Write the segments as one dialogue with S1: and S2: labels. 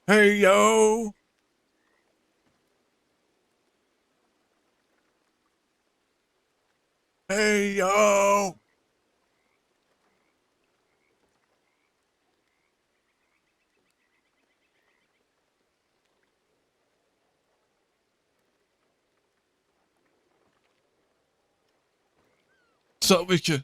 S1: Hey, yo. Hey, yo. What's up with you?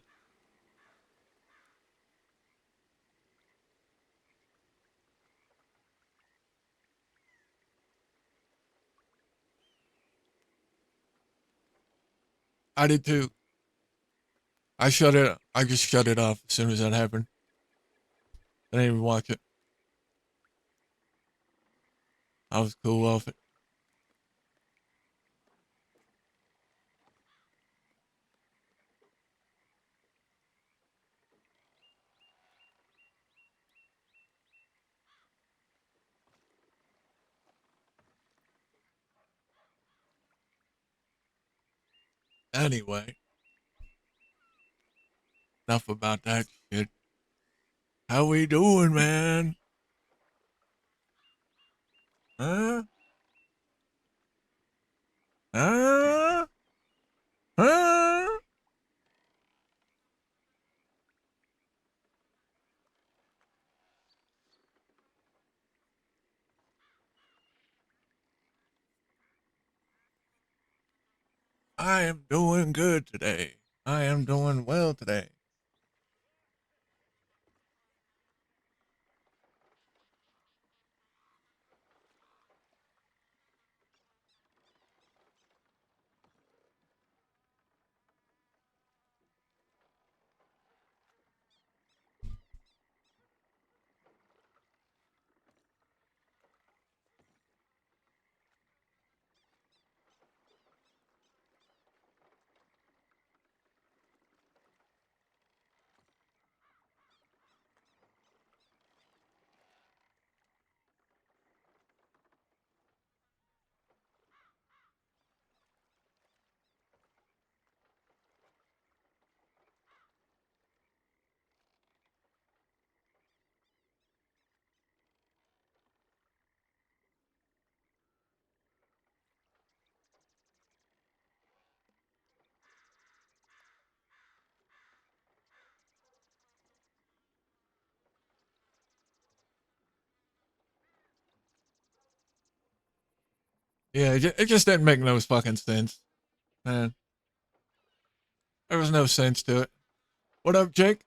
S1: I did too. I just shut it off as soon as that happened. I didn't even watch it. I was cool off it. Anyway, enough about that shit. How we doing, man? Huh? Huh? Huh? I am doing good today. I am doing well today. Yeah, it just didn't make no fucking sense, man. There was no sense to it. What up, Jake?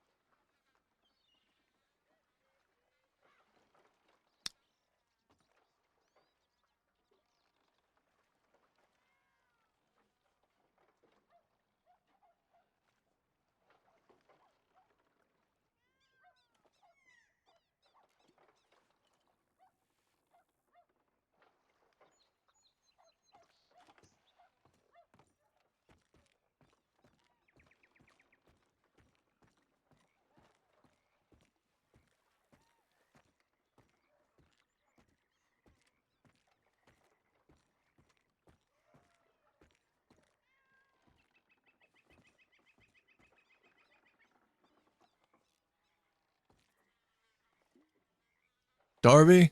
S1: Darby?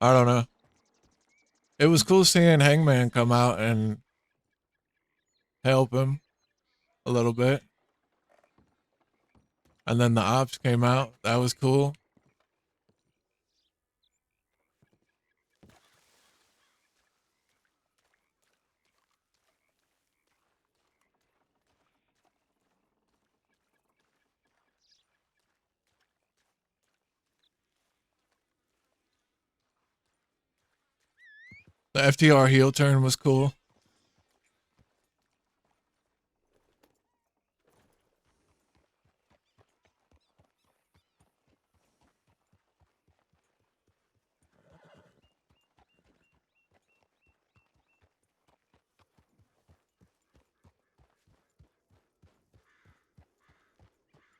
S1: I don't know. It was cool seeing Hangman come out and help him a little bit. And then the ops came out. That was cool. The FTR heel turn was cool.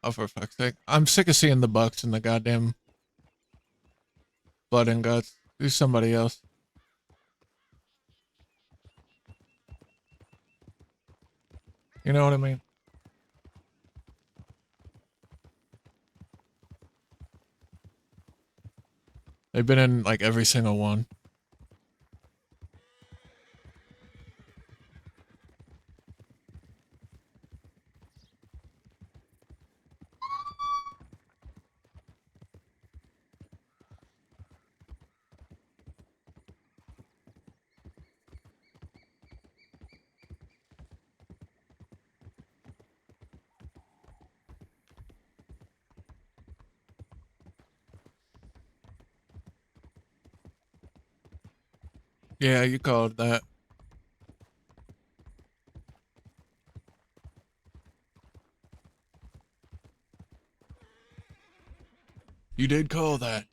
S1: Oh, for fuck's sake. I'm sick of seeing the Bucks in the goddamn blood and guts. Do somebody else. You know what I mean? They've been in like every single one. Yeah, you called that. You did call that.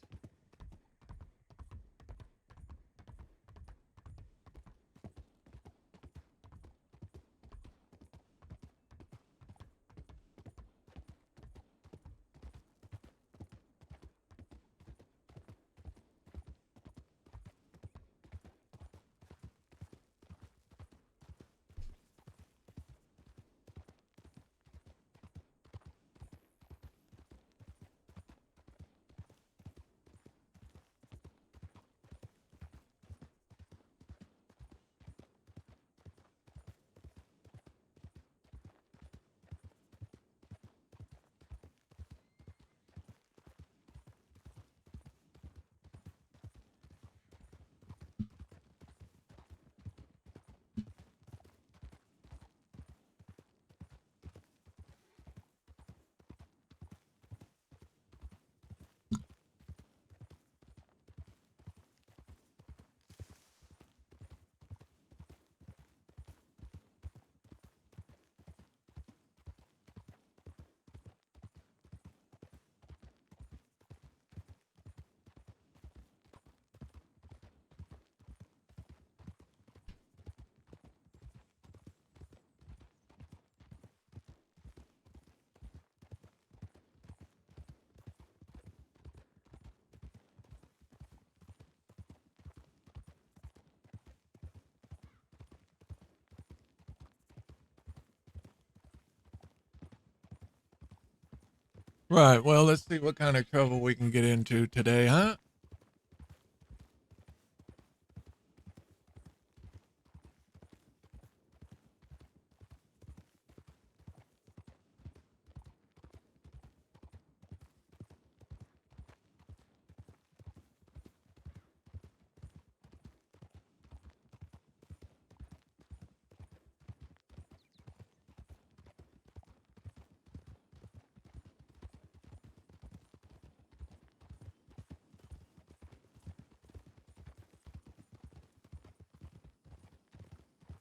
S1: Right, well, let's see what kind of trouble we can get into today, huh?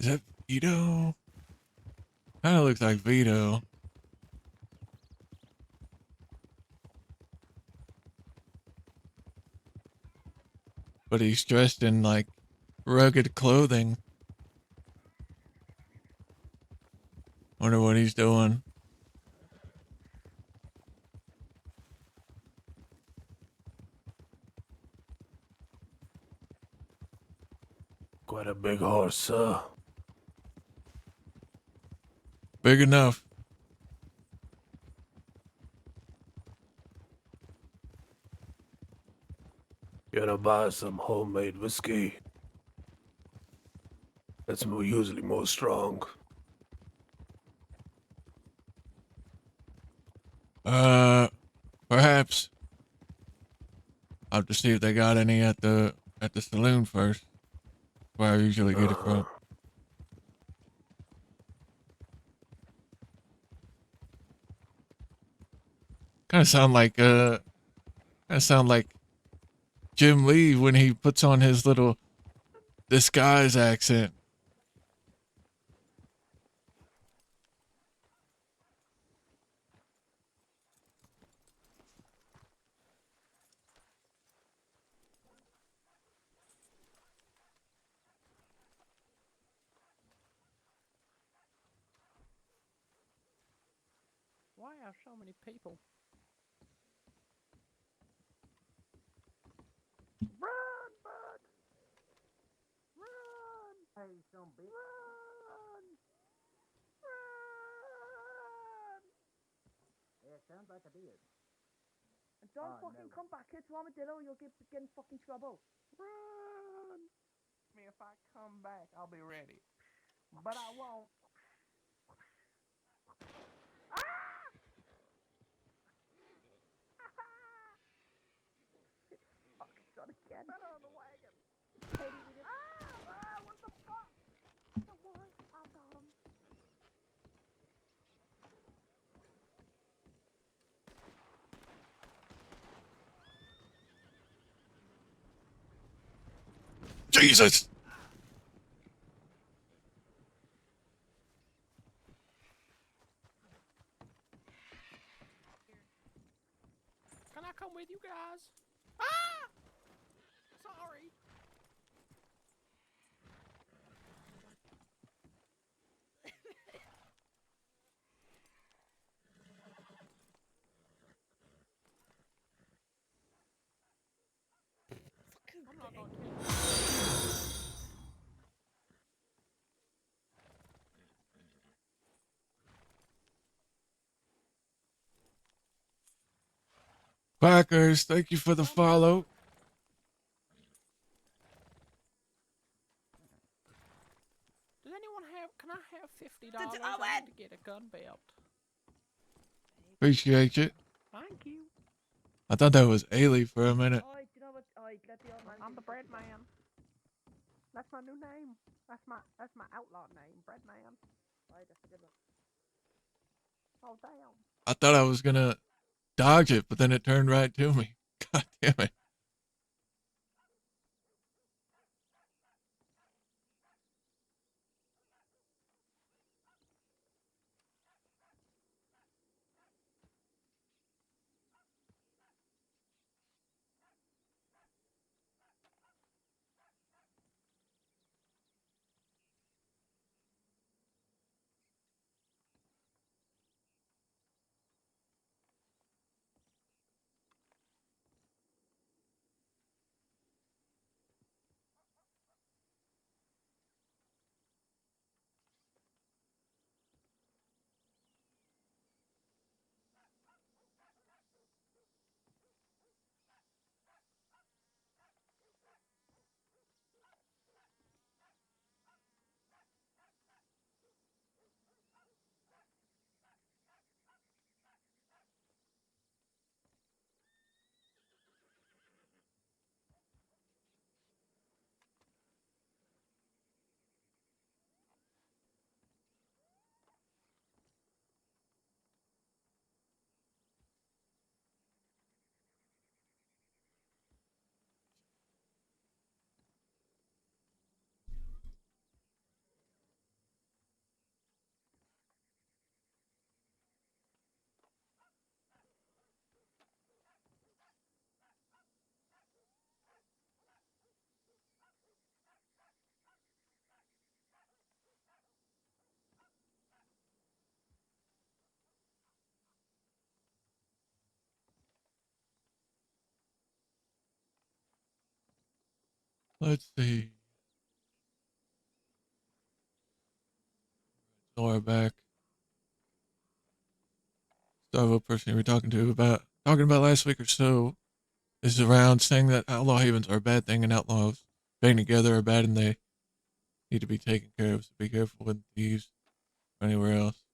S1: Is that Vito? Kind of looks like Vito. But he's dressed in like rugged clothing. Wonder what he's doing.
S2: Quite a big horse, sir.
S1: Big enough.
S2: Gonna buy some homemade whiskey. That's usually more strong.
S1: Perhaps. I'll have to see if they got any at the saloon first. Where I usually get it from. Kind of sound like Jim Lee when he puts on his little disguise accent.
S3: Why are so many people? Sounds like I did.
S4: And don't fucking come back here to Armadillo, you'll get in fucking trouble.
S3: Run! Me, if I come back, I'll be ready. But I won't.
S4: Fuck, shot again.
S3: Better on the wagon.
S4: Katie, we just...
S3: What the fuck? Don't worry, I got him.
S1: Jesus!
S3: Can I come with you guys? Ah! Sorry. I'm not gonna kill you.
S1: Quackers, thank you for the follow.
S3: Does anyone have? Can I have $50?
S4: Owen!
S3: I need to get a gun belt.
S1: Appreciate you.
S3: Thank you.
S1: I thought that was Ailey for a minute.
S4: Oh, do you know what? Oh, let the old man...
S3: I'm the bread man. That's my new name. That's my outlaw name, bread man.
S4: Oh, that's a good one.
S3: Oh damn.
S1: I thought I was gonna dodge it, but then it turned right to me. God damn it. Let's see. Laura back. So what person you were talking about last week or so is around saying that outlaw havens are a bad thing and outlaws banding together are bad and they need to be taken care of. So be careful with thieves or anywhere else.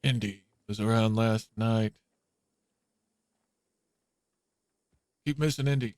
S1: Indy was around last night. Keep missing Indy.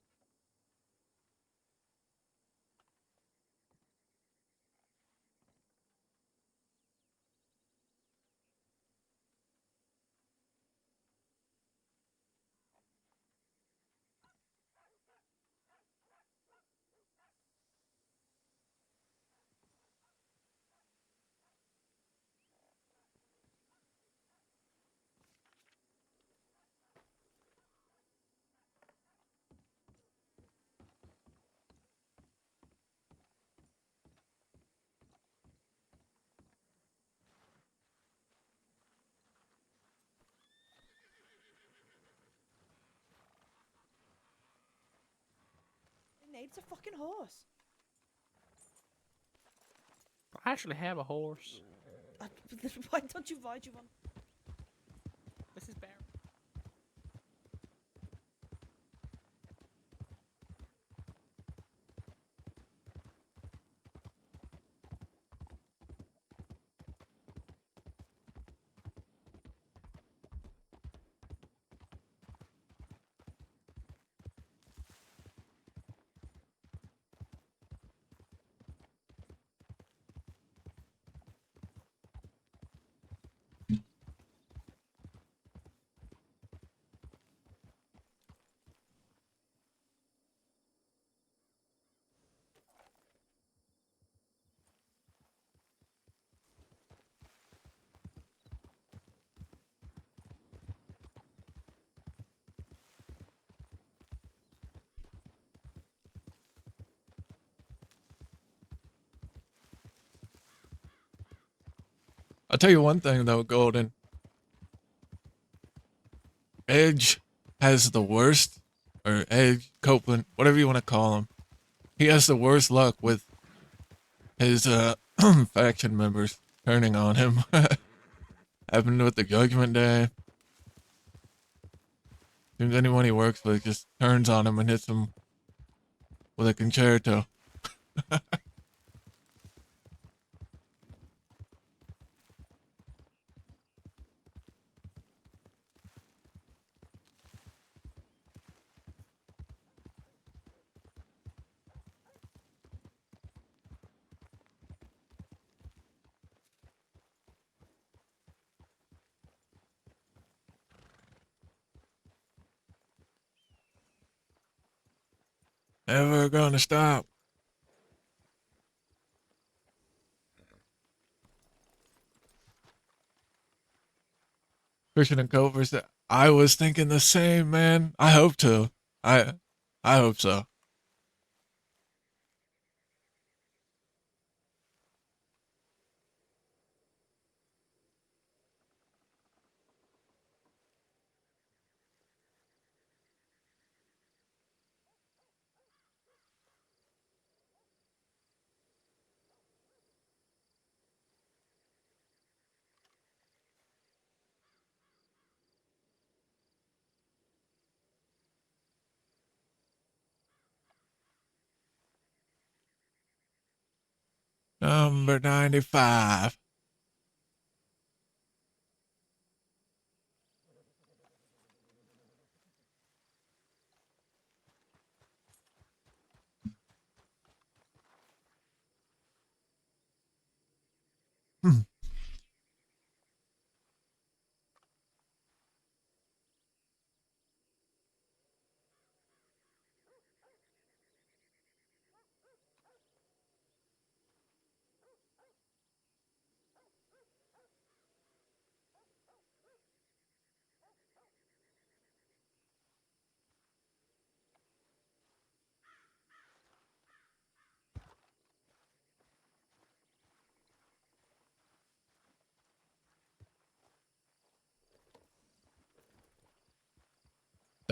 S4: need. It's a fucking horse.
S3: I actually have a horse.
S4: Why don't you ride you one?
S3: This is Barry.
S1: I'll tell you one thing though, Golden. Edge has the worst, or Edge, Copeland, whatever you want to call him. He has the worst luck with his faction members turning on him. Happened with the Judgment Day. Seems anyone he works with just turns on him and hits him with a concerto. Never gonna stop. Christian and Covers. Said, I was thinking the same, man. I hope to. I I hope so. Number 95. Hmm.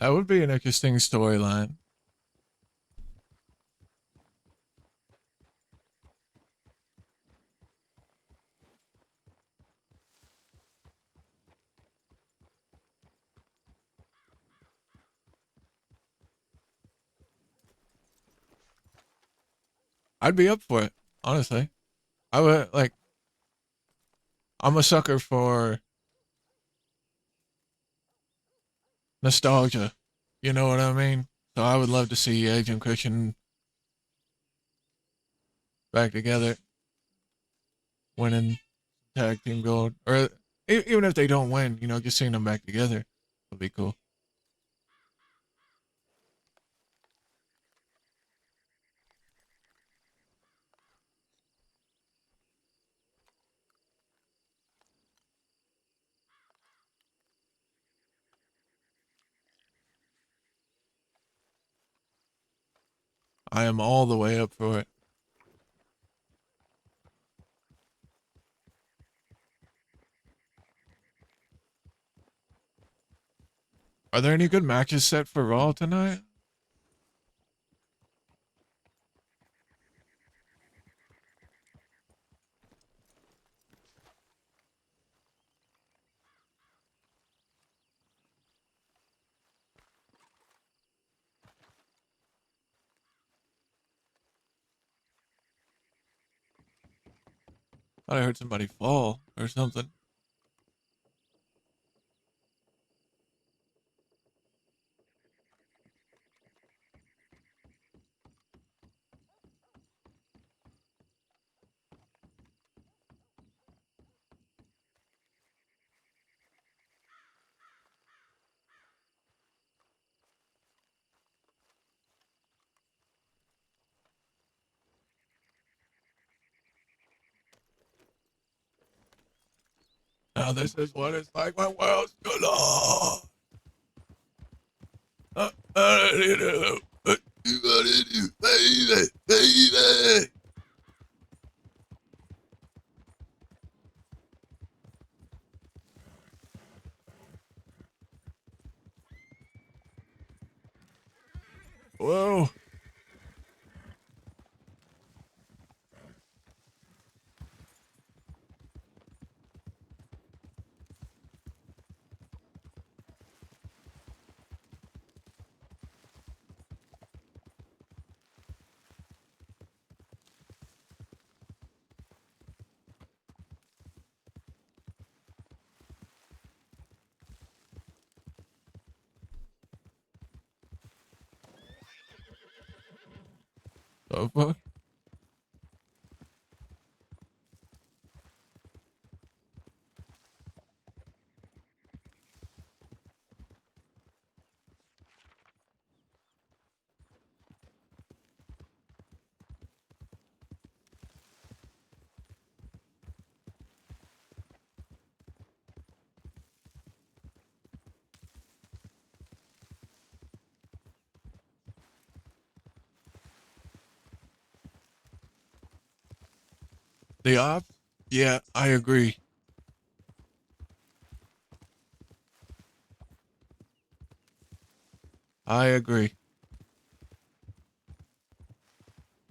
S1: That would be an interesting storyline. I'd be up for it, honestly. I would like. I'm a sucker for nostalgia. You know what I mean? So I would love to see Edge and Christian back together, winning tag team gold, or even if they don't win, just seeing them back together would be cool. I am all the way up for it. Are there any good matches set for Raw tonight? Thought I heard somebody fall or something. Now this is what it's like when worlds collide. What you gonna do, baby, baby? Whoa. The fuck? The op? Yeah, I agree. I agree.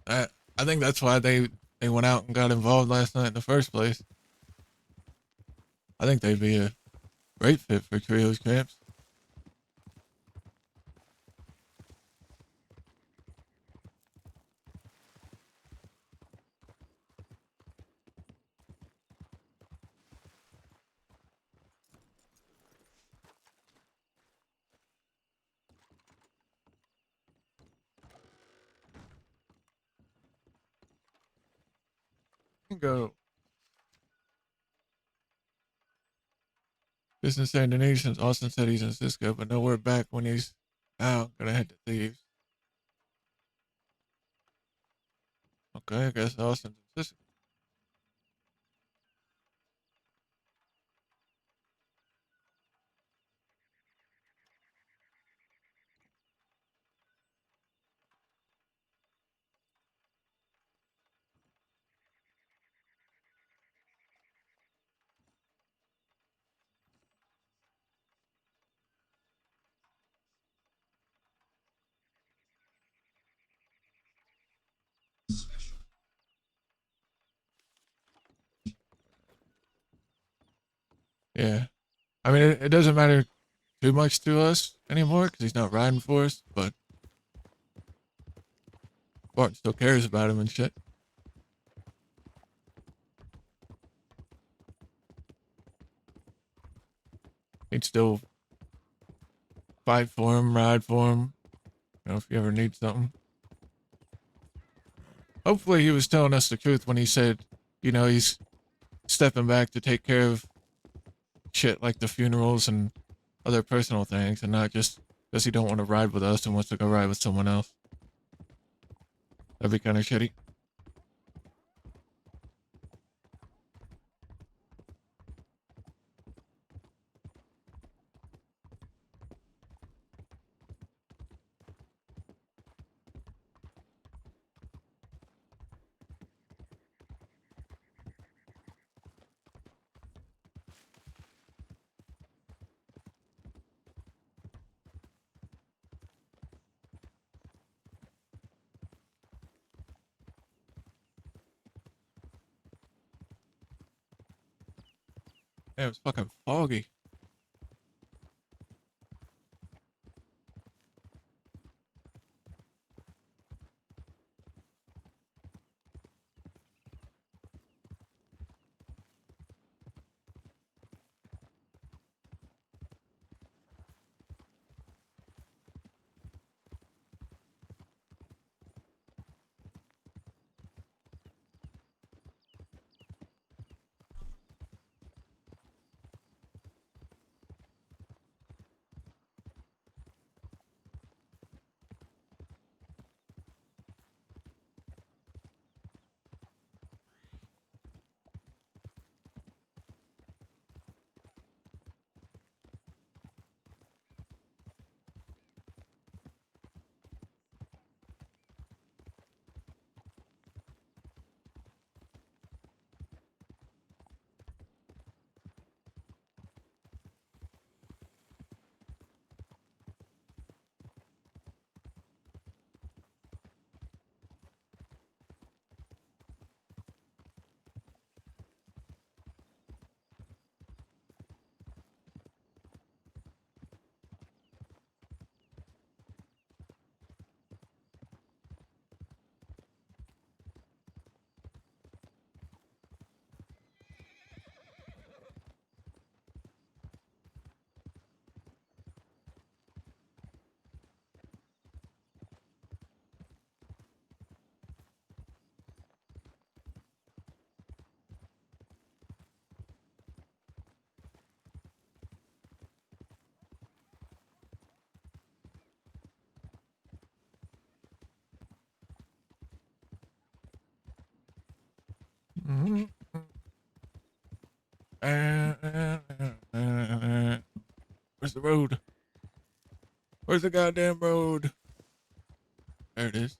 S1: I I think that's why they went out and got involved last night in the first place. I think they'd be a great fit for trios camps. Go. Business San Denise since Austin said he's in Cisco, but no word back when he's out. Gonna head to Thieves. Okay, I guess Austin's in Cisco. Yeah. I mean, it doesn't matter too much to us anymore because he's not riding for us, but Barton still cares about him and shit. He'd still fight for him, ride for him, you know, if you ever need something. Hopefully he was telling us the truth when he said, you know, he's stepping back to take care of shit like the funerals and other personal things and not just because he don't want to ride with us and wants to go ride with someone else. That'd be kind of shitty. Yeah, it was fucking foggy. Where's the road? Where's the goddamn road? There it is.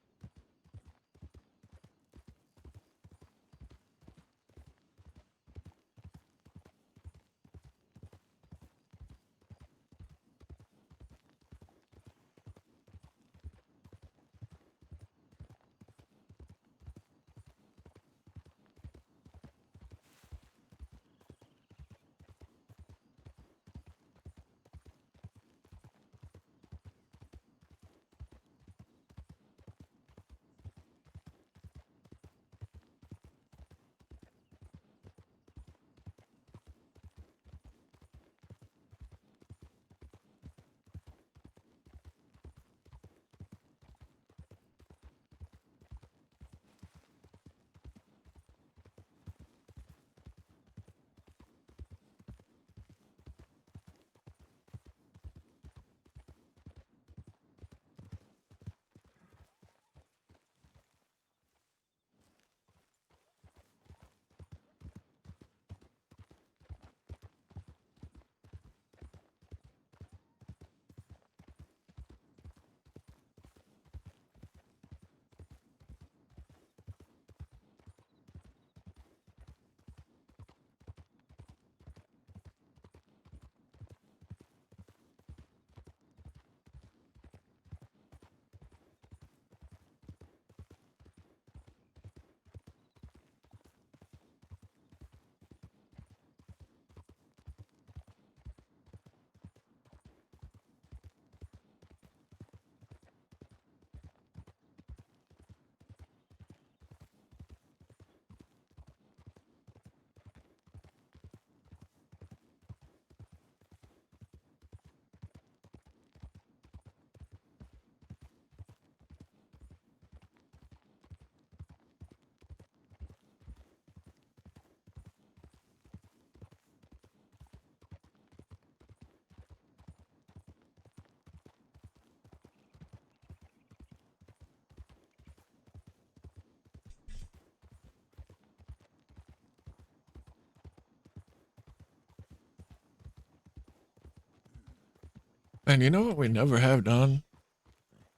S1: Man, you know what we never have done?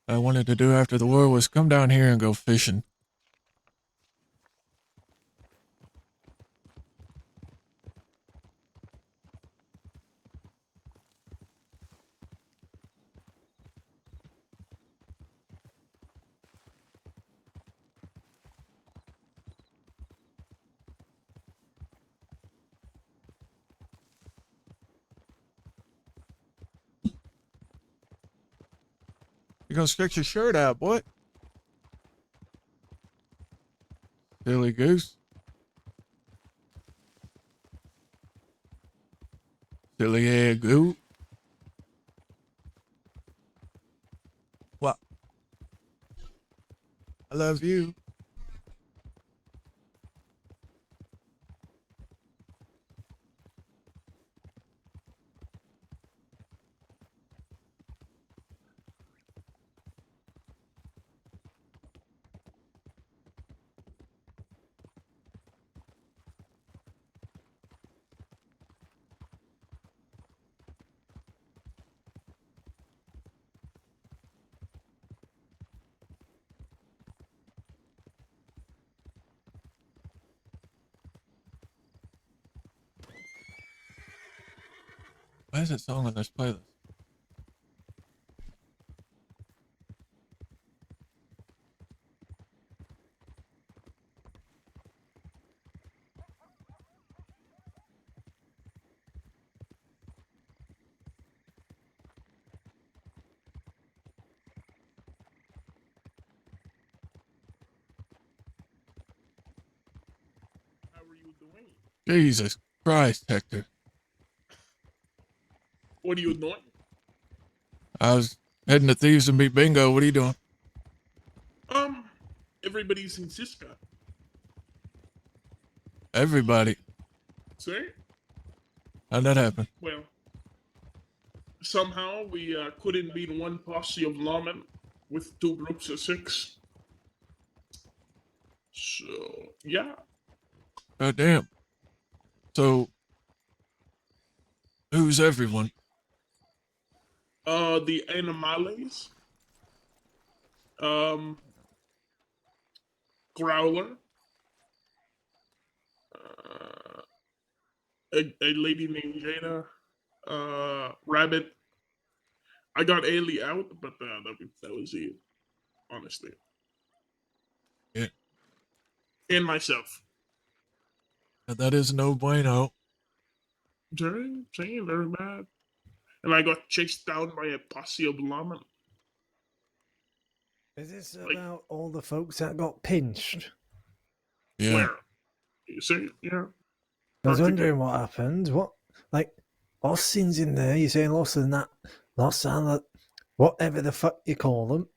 S1: I wanted to do after the war was come down here and go fishing. You gonna stretch your shirt out, boy? Silly goose. Silly egg goo. What? I love you. Why is that song on this playlist?
S5: How are you doing?
S1: Jesus Christ, Hector.
S5: What are you doing?
S1: I was heading to Thieves and beat Bingo. What are you doing?
S5: Everybody's in Siska.
S1: Everybody.
S5: See?
S1: How'd that happen?
S5: Well, somehow we couldn't beat one posse of lawmen with two groups of 6. So, yeah.
S1: God damn. So, who's everyone?
S5: The Animales, um, Growler, a lady named Jada, Rabbit. I got Ailey out, but that was it, honestly.
S1: Yeah,
S5: And myself.
S1: that is no bueno.
S5: Very bad. And I got chased down by a posse of lawmen.
S6: Is this
S5: Like,
S6: about all the folks that got pinched?
S1: Yeah.
S5: where? You see? Yeah.
S6: I was
S5: Practically.
S6: wondering what happened. What, like, Austin's in there? You're saying lost than that, lost and whatever the fuck you call them.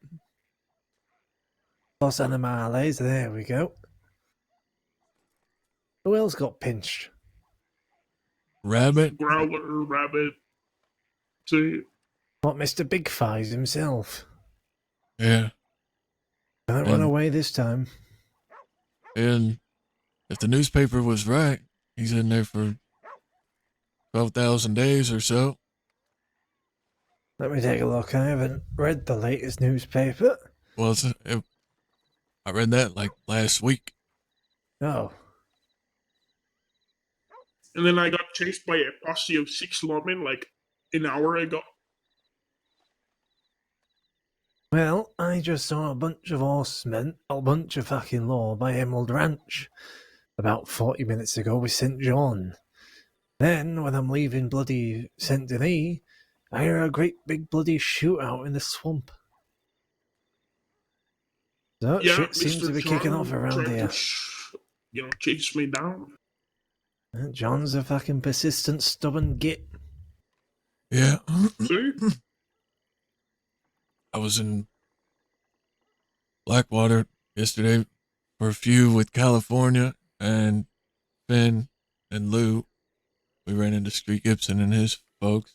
S6: Los Animales. There we go. Who else got pinched?
S1: Rabbit?
S5: Growler, Rabbit. See?
S6: What, Mr. Big Thighs himself?
S1: Yeah.
S6: Can't run away this time.
S1: And if the newspaper was right, he's in there for 12,000 days or so.
S6: Let me take a look. I haven't read the latest newspaper.
S1: Well, I read that like last week.
S6: Oh.
S5: And then I got chased by a posse of 6 lawmen like an hour ago.
S6: Well, I just saw a bunch of horsemen, a bunch of fucking law by Emerald Ranch about 40 minutes ago with St. John. Then, when I'm leaving bloody St. Denis, I hear a great big bloody shootout in the swamp. So
S5: Yeah,
S6: shit seems
S5: Mr.
S6: to be
S5: John
S6: kicking off around
S5: tried
S6: here.
S5: to, chase me down.
S6: John's a fucking persistent, stubborn git.
S1: Yeah.
S5: See?
S1: I was in Blackwater yesterday for a few with California and Finn and Lou. We ran into Street Gibson and his folks.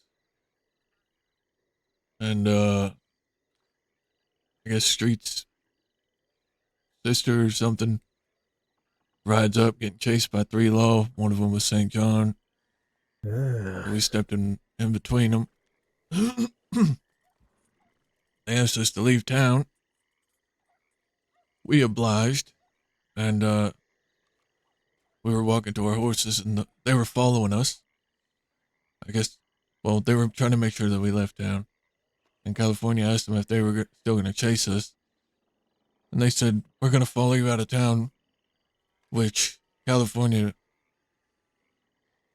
S1: And I guess Street's sister or something rides up getting chased by 3 law. One of them was St. John. We stepped in between them. They asked us to leave town. We obliged, and we were walking to our horses, and they were following us. I guess, well, they were trying to make sure that we left town. And California asked them if they were still going to chase us. And they said, we're going to follow you out of town, which California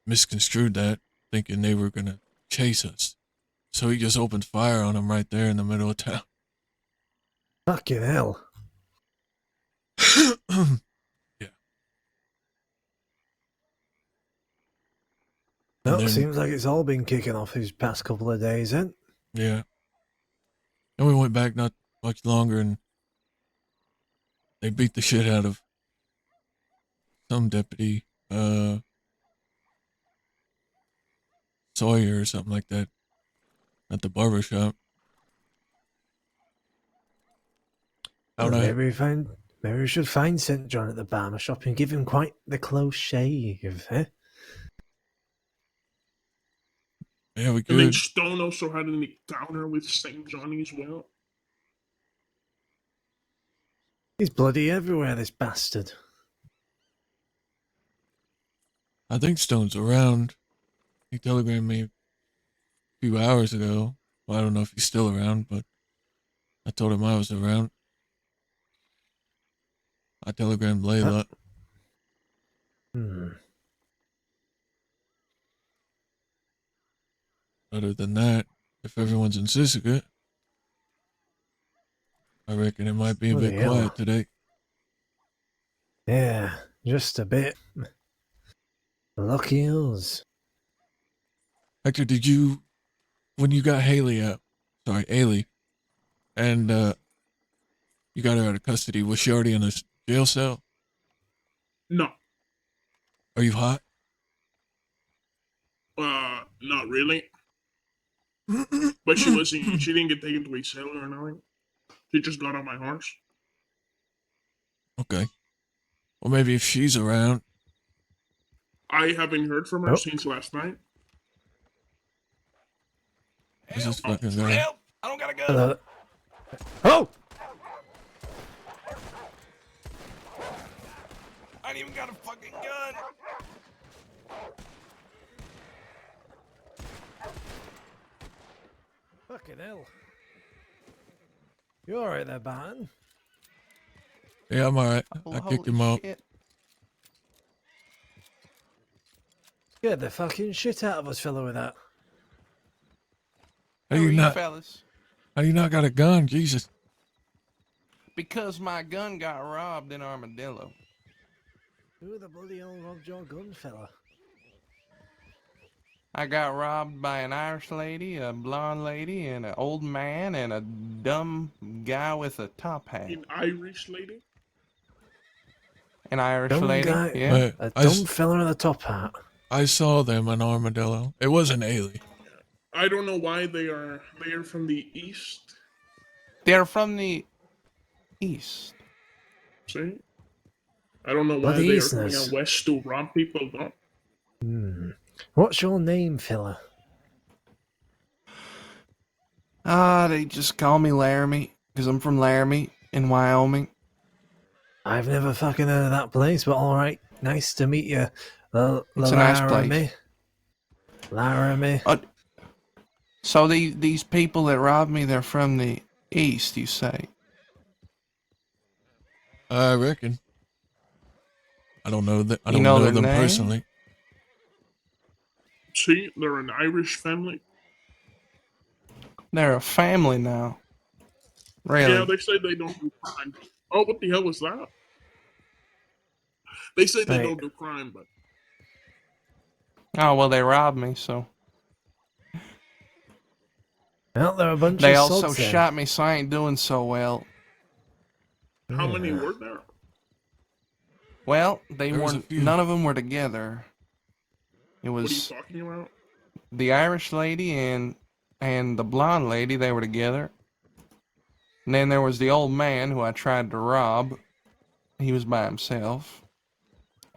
S1: misconstrued that, thinking they were going to chase us. So he just opened fire on them right there in the middle of town.
S6: Fucking hell.
S1: Yeah.
S6: Well,
S1: then,
S6: seems like it's all been kicking off these past couple of days, eh?
S1: Yeah. And we went back not much longer, and they beat the shit out of some deputy, Sawyer or something like that, at the barber shop.
S6: Maybe we should find St. John at the barber shop and give him quite the close shave, eh?
S1: Yeah, we
S5: And then
S1: could.
S5: Stone also had an encounter with St. Johnny as well.
S6: He's bloody everywhere, this bastard.
S1: I think Stone's around. He telegrammed me a few hours ago. Well, I don't know if he's still around, but I told him I was around. I telegrammed Layla. Other than that, if everyone's in Sisika, I reckon it might be a bit quiet today.
S6: Yeah, just a bit. Lucky us.
S1: Hector, did you, when you got Ailey, and you got her out of custody, was she already in a jail cell?
S5: No.
S1: Are you hot?
S5: Not really. But she didn't get taken to a cell or anything. She just got on my horse.
S1: Okay. Well, maybe if she's around,
S5: I haven't heard from her
S6: Oh.
S5: since last night.
S1: This is
S3: Help!
S1: fucking guy.
S3: Help! I don't got a gun.
S6: Hello. Oh!
S3: I ain't even got a fucking gun.
S6: Fucking hell. You alright there, Barton?
S1: Yeah, I'm alright.
S3: Oh,
S1: I kicked
S3: holy
S1: him out.
S3: shit.
S6: Scared the fucking shit out of us, fella, with that.
S1: How
S3: How
S1: do
S3: are
S1: you
S3: you
S1: not?
S3: fellas?
S1: How do you not got a gun? Jesus.
S3: Because my gun got robbed in Armadillo.
S6: Who the bloody hell robbed your gun, fella?
S3: I got robbed by an Irish lady, a blonde lady, and an old man, and a dumb guy with a top hat.
S5: An Irish lady.
S3: An Irish
S6: Dumb
S3: lady,
S6: guy.
S3: yeah.
S1: Wait,
S6: A dumb fella in a top hat.
S1: I saw them on Armadillo. It wasn't Ailey.
S5: I don't know why they are from the east.
S3: They're from the east.
S5: See? I don't know why
S6: Bloody
S5: they are
S6: Easterners.
S5: coming out west to rob people. No.
S6: What's your name, fella?
S3: They just call me Laramie, because I'm from Laramie in Wyoming.
S6: I've never fucking heard of that place, but alright. Nice to meet you.
S3: It's a nice place.
S6: Laramie.
S3: So these people that robbed me, they're from the east, you say?
S1: I reckon. I don't know that. I
S3: You
S1: don't
S3: know
S1: know
S3: their
S1: them
S3: name?
S1: personally.
S5: See, they're an Irish family.
S3: They're a family now. Really?
S5: Yeah, they say they don't do crime. Oh, what the hell was that? They say they
S6: Right.
S5: don't do crime, but
S3: Oh, well, they robbed me, so.
S6: Well, they're a bunch
S3: They
S6: of
S3: also
S6: sods then.
S3: shot me, so I ain't doing so well.
S5: how many
S6: Yeah.
S5: were there?
S3: Well, they
S1: There was a
S3: weren't.
S1: few.
S3: None of them were together. It
S5: What are you
S3: was
S5: talking about?
S3: the Irish lady and the blonde lady. They were together. And then there was the old man who I tried to rob. He was by himself.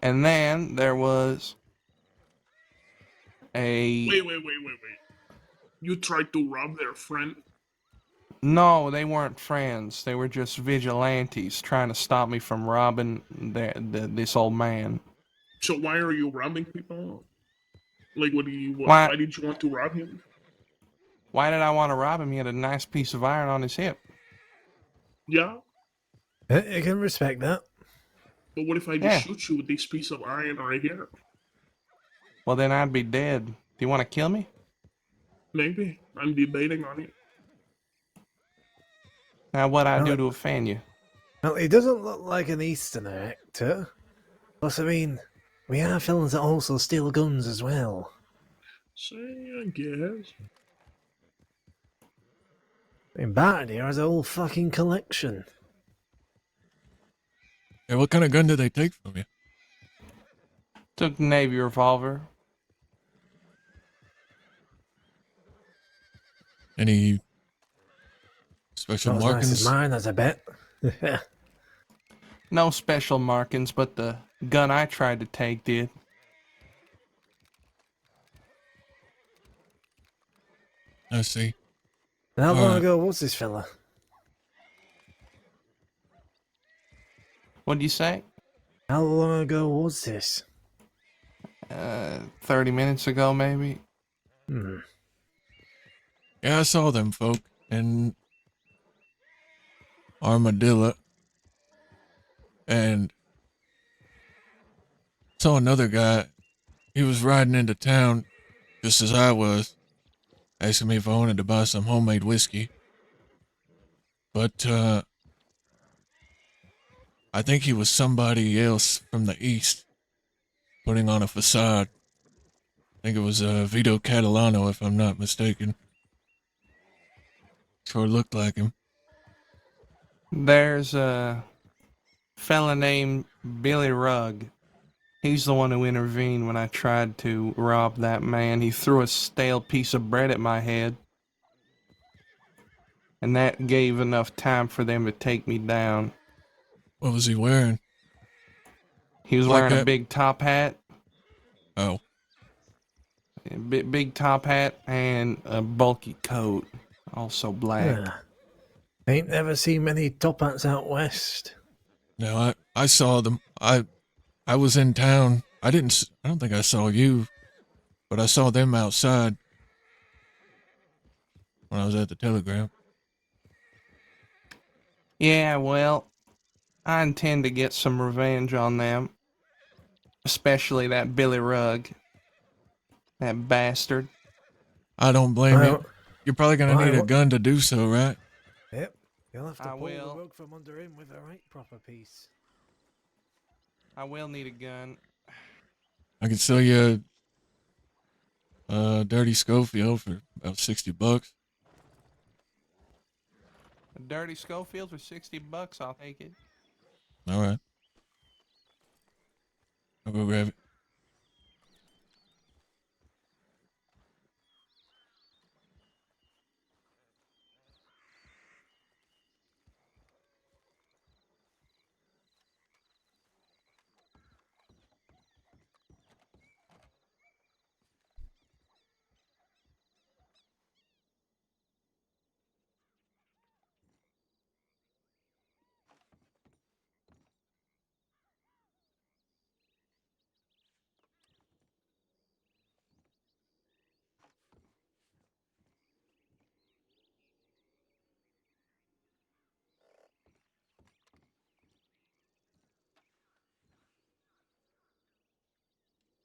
S3: And then there was a
S5: Wait. You tried to rob their friend?
S3: no. They weren't friends. They were just vigilantes trying to stop me from robbing this old man.
S5: So why are you robbing people? Like, what do you?
S3: Why-
S5: Why did you want to rob him?
S3: Why did I want to rob him? He had a nice piece of iron on his hip.
S5: Yeah,
S6: You can respect that.
S5: but what if I just
S3: Yeah.
S5: shoot you with this piece of iron right here?
S3: Well, then I'd be dead. Do you want to kill me?
S5: Maybe I'm debating on it.
S3: Now, what'd I
S6: Well,
S3: do to offend you?
S6: Well, he doesn't look like an Easterner actor. Plus, I mean, we have villains that also steal guns as well.
S5: So I guess.
S6: I mean, Barton here has a whole fucking collection.
S1: Yeah, what kind of gun did they take from you?
S3: Took the Navy revolver.
S1: Any special
S6: Not as nice as
S1: markings?
S6: mine, as I bet.
S3: No special markings, but the gun I tried to take did.
S1: I see.
S6: How long
S1: Alright.
S6: ago was this fella?
S3: What'd you say?
S6: How long ago was this?
S3: 30 minutes ago, maybe.
S1: Yeah, I saw them folk in Armadillo, and saw another guy. He was riding into town just as I was, asking me if I wanted to buy some homemade whiskey. But I think he was somebody else from the east putting on a facade. I think it was Vito Catalano, if I'm not mistaken. Sure looked like him.
S3: There's a fella named Billy Rugg. He's the one who intervened when I tried to rob that man. He threw a stale piece of bread at my head. And that gave enough time for them to take me down.
S1: What was he wearing?
S3: He was
S1: Black
S3: wearing a
S1: hat?
S3: big top hat.
S1: Oh,
S3: Big top hat and a bulky coat, also black.
S6: Ah, ain't never seen many top hats out west.
S1: no, I saw them. I was in town. I don't think I saw you, but I saw them outside when I was at the Telegram.
S3: Yeah, well, I intend to get some revenge on them. Especially that Billy Rugg. That bastard.
S1: I don't blame you.
S6: Well,
S1: You're probably gonna
S6: why,
S1: need a
S6: what-
S1: gun to do so, right?
S6: Yep, you'll have to
S3: I
S6: pull
S3: will.
S6: the rug from under him with the right proper piece.
S3: I will need a gun.
S1: I could sell you a dirty Schofield for about $60.
S3: A dirty Schofield for $60, I'll take it.
S1: All right, I'll go grab it.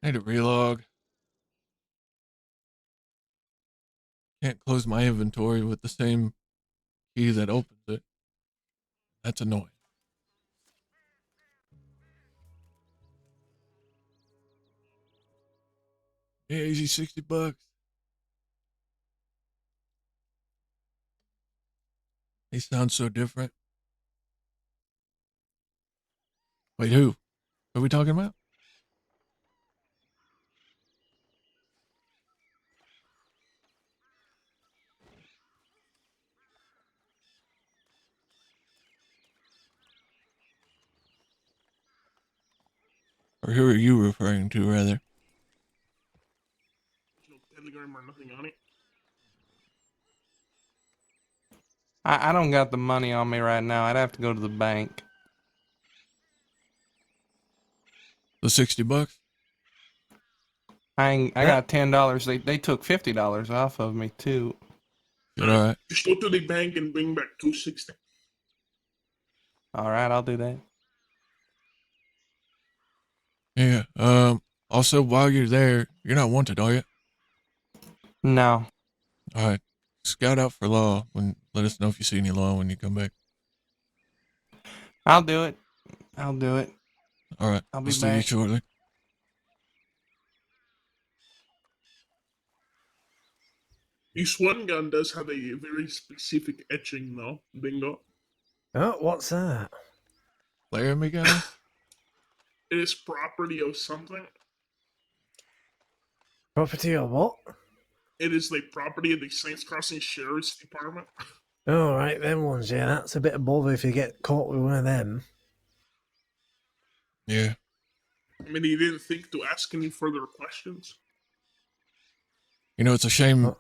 S1: I need to relog. Can't close my inventory with the same key that opens it. That's annoying. Yeah, easy $60. They sound so different. Wait, who? What are we talking about? Or who are you referring to, rather?
S5: No Telegram or nothing on it.
S3: I don't got the money on me right now. I'd have to go to the bank.
S1: The $60?
S3: I
S6: Yeah.
S3: got $10. They took $50 off of me too.
S1: Good, all right.
S5: Just go to the bank and bring back 260.
S3: All right, I'll do that.
S1: Yeah. Also, while you're there, you're not wanted, are you?
S3: No.
S1: All right. Scout out for law. Let us know if you see any law when you come back.
S3: I'll do it. I'll do it.
S1: All right.
S3: I'll be
S1: We'll see you
S3: back.
S1: shortly.
S5: This one gun does have a very specific etching, though. Bingo.
S6: Oh, what's that?
S1: Laramie guy?
S5: It is property of something.
S6: Property or what?
S5: It is the property of the Saints Crossing Sheriff's Department.
S6: Oh, right, them ones, yeah, that's a bit of bother if you get caught with one of them.
S1: Yeah.
S5: I mean, he didn't think to ask any further questions.
S1: You know, it's a shame
S6: Oh.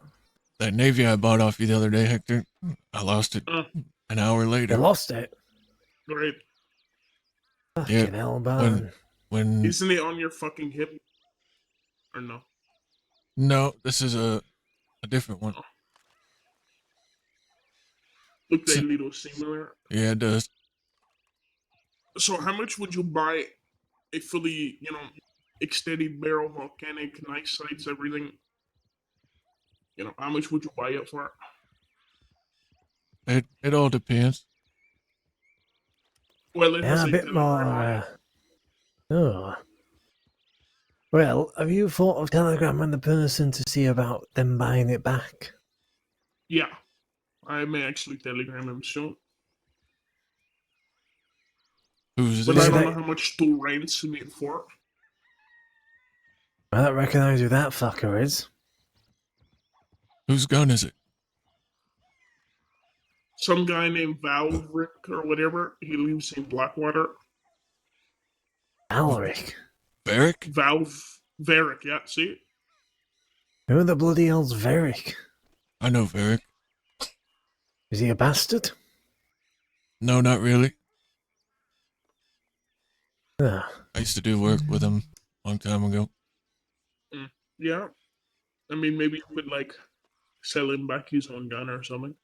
S1: that Navy I bought off you the other day, Hector. I lost it an hour
S6: You
S1: later.
S6: lost it?
S5: Great.
S6: Fucking hell, Barton.
S1: When
S5: Isn't it on your fucking hip? Or no?
S1: no, this is a different one.
S5: Looks a little similar.
S1: Yeah, it does.
S5: So how much would you buy a fully, extended barrel, volcanic, nice sights, everything? How much would you buy it for?
S1: It all depends.
S5: Well, it has
S6: Yeah, a
S5: a
S6: bit
S5: telegram on
S6: more,
S5: it.
S6: Oh. Well, have you thought of telegramming the person to see about them buying it back?
S5: Yeah. I may actually telegram him soon.
S1: Who's
S5: But
S1: this?
S5: I
S6: Maybe
S5: don't
S6: they-
S5: know how much two rents you need for.
S6: I don't recognise who that fucker is.
S1: Whose gun is it?
S5: Some guy named Valric or whatever. He lives in Blackwater.
S6: Alric.
S1: Barrick?
S5: Varric, yeah, see?
S6: Who the bloody hell's Varric?
S1: I know Varric.
S6: Is he a bastard?
S1: No, not really.
S6: Ah,
S1: I used to do work with him a long time ago.
S5: Yeah. I mean, maybe you could, like, sell him back his own gun or something.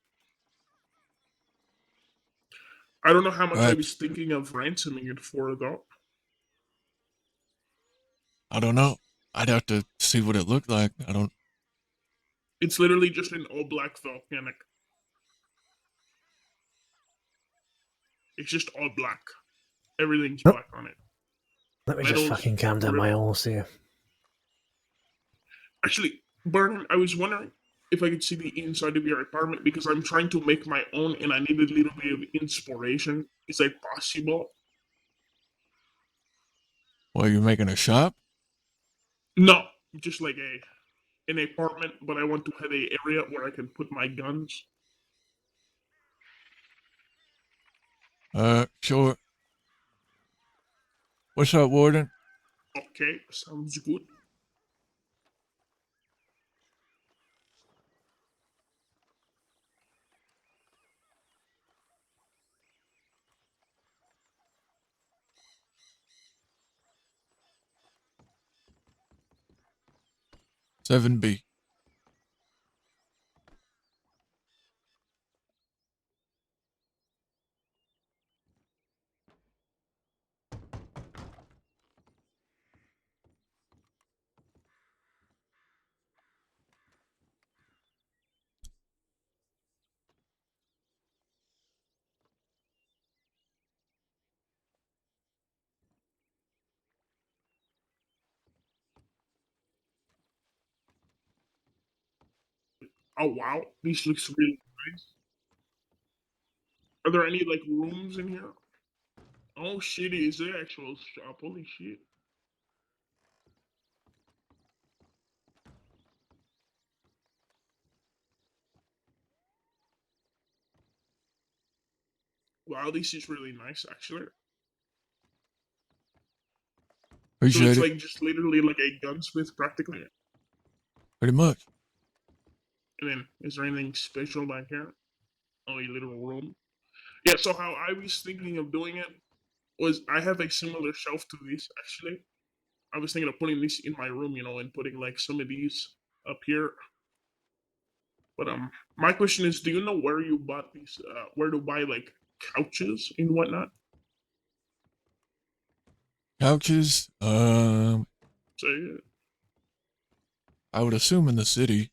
S5: I don't know how much I
S1: Perhaps.
S5: was thinking of ransoming it for, though.
S1: I don't know. I'd have to see what it looked like. I don't.
S5: It's literally just an all black volcanic. It's just all black. Everything's
S6: Oh.
S5: black on it.
S6: let me just
S5: Metals,
S6: fucking calm down my horse here.
S5: Actually, Barton, I was wondering if I could see the inside of your apartment because I'm trying to make my own and I need a little bit of inspiration. Is that possible?
S1: Well, you're making a shop?
S5: No, just like an apartment, but I want to have a area where I can put my guns.
S1: Sure. What's up, Warden?
S5: Okay, sounds good.
S1: Seven B.
S5: Oh wow, this looks really nice. Are there any like rooms in here? Oh shit, is the actual shop? Holy shit. Wow, this is really nice actually. So
S1: Appreciate
S5: it's
S1: it.
S5: like just literally like a gunsmith practically.
S1: Pretty much.
S5: And then is there anything special back here? Oh, a little room. Yeah, so how I was thinking of doing it was I have a similar shelf to this actually. I was thinking of putting this in my room, and putting like some of these up here. But my question is, do you know where you bought these? Where to buy like couches and whatnot?
S1: Couches?
S5: So
S1: I would assume in the city.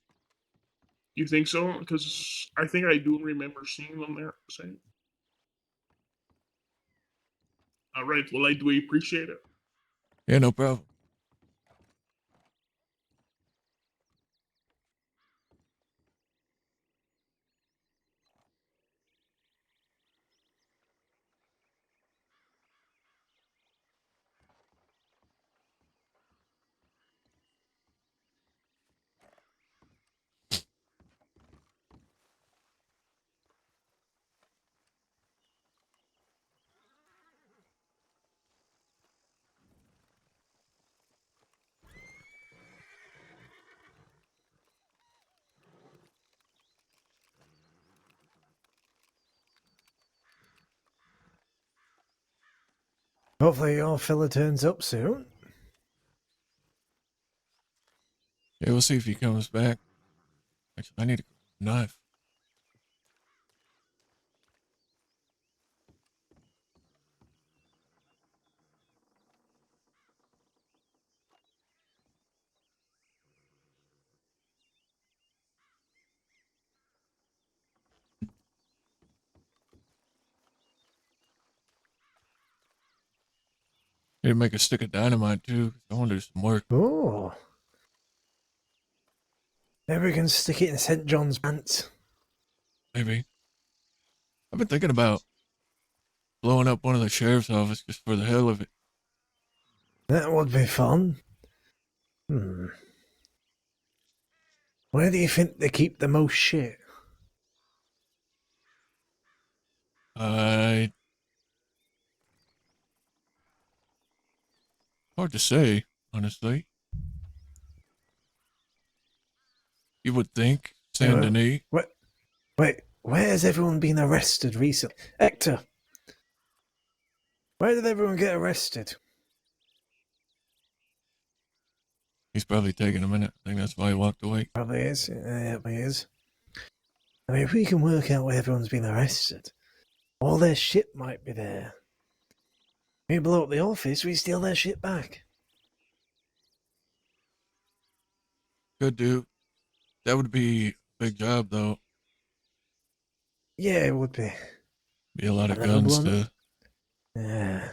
S5: you think so? Because I think I do remember seeing them there. Saying, all right, well I do appreciate it.
S1: Yeah, no problem.
S6: Hopefully your fella turns up soon.
S1: Yeah, we'll see if he comes back. Actually, I need a knife. Need to make a stick of dynamite too. 'Cause I want to do some work.
S6: Oh. Maybe we can stick it in St. John's pants.
S1: Maybe. I've been thinking about blowing up one of the sheriff's office just for the hell of it.
S6: That would be fun. Where do you think they keep the most shit?
S1: I hard to say, honestly. You would think Saint
S6: Yeah.
S1: Denis.
S6: Wait, where's everyone been arrested recently? Hector, where did everyone get arrested?
S1: He's probably taking a minute. I think that's why he walked away.
S6: Probably is. Yeah, probably is. I mean, if we can work out where everyone's been arrested, all their shit might be there. We blow up the office, we steal their shit back.
S1: Good dude. That would be a big job, though.
S6: Yeah, it would be.
S1: Be a lot of
S6: I've never
S1: guns
S6: blown
S1: to.
S6: Yeah.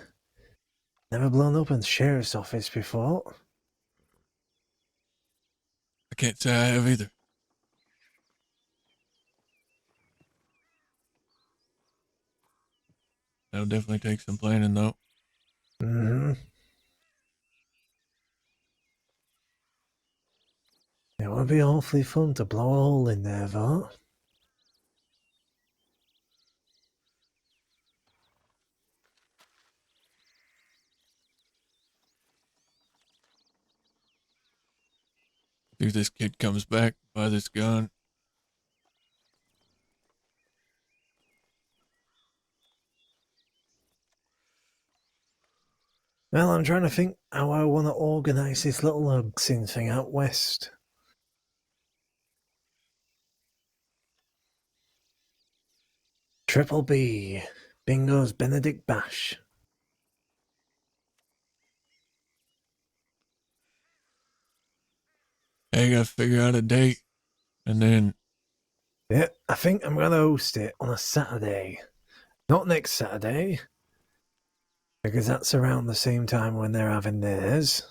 S6: Never blown up in the sheriff's office before.
S1: I can't say I have either. That'll definitely take some planning, though.
S6: Mm-hmm. It would be awfully fun to blow a hole in there, though.
S1: If this kid comes back, buy this gun.
S6: Well, I'm trying to think how I want to organise this little hugsing thing out west. Triple B. Bingo's Benedict Bash.
S1: Hey, gotta figure out a date. And then,
S6: Yeah, I think I'm going to host it on a Saturday. Not next Saturday, because that's around the same time when they're having theirs.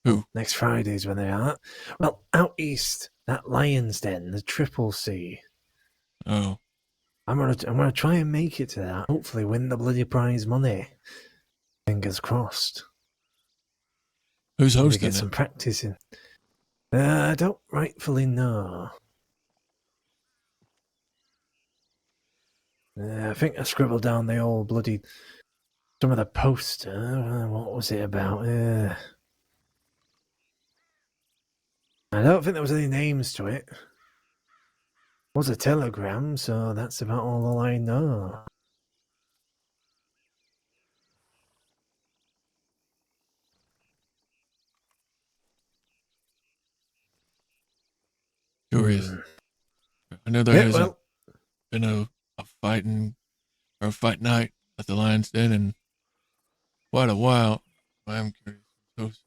S1: Who?
S6: Next Friday's when they are. Well, out east, that Lion's Den, the Triple C.
S1: oh,
S6: I'm gonna try and make it to that. Hopefully, win the bloody prize money. Fingers crossed.
S1: who's
S6: Maybe
S1: hosting
S6: get
S1: it?
S6: some practice in. I don't rightfully know. I think I scribbled down the old bloody some of the poster. What was it about? I don't think there was any names to it. It was a telegram, so that's about all I know.
S1: Curious.
S6: Hmm.
S1: I know there
S6: Yeah,
S1: hasn't
S6: well,
S1: been a fighting or a fight night at the Lion's Den in quite a while. I'm curious. Who's-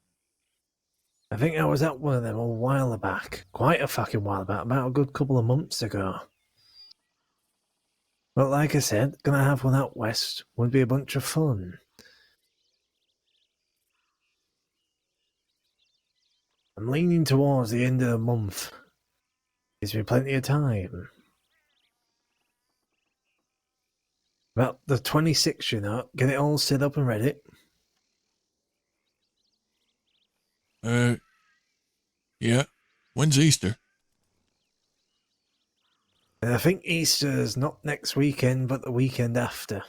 S6: I think I was at one of them a while back. Quite a fucking while back, about a good couple of months ago. But like I said, gonna have one out west. Would be a bunch of fun. I'm leaning towards the end of the month. Gives me plenty of time. About the 26th, you know. Get it all set up and ready.
S1: Yeah. When's Easter?
S6: And I think Easter's not next weekend, but the weekend after.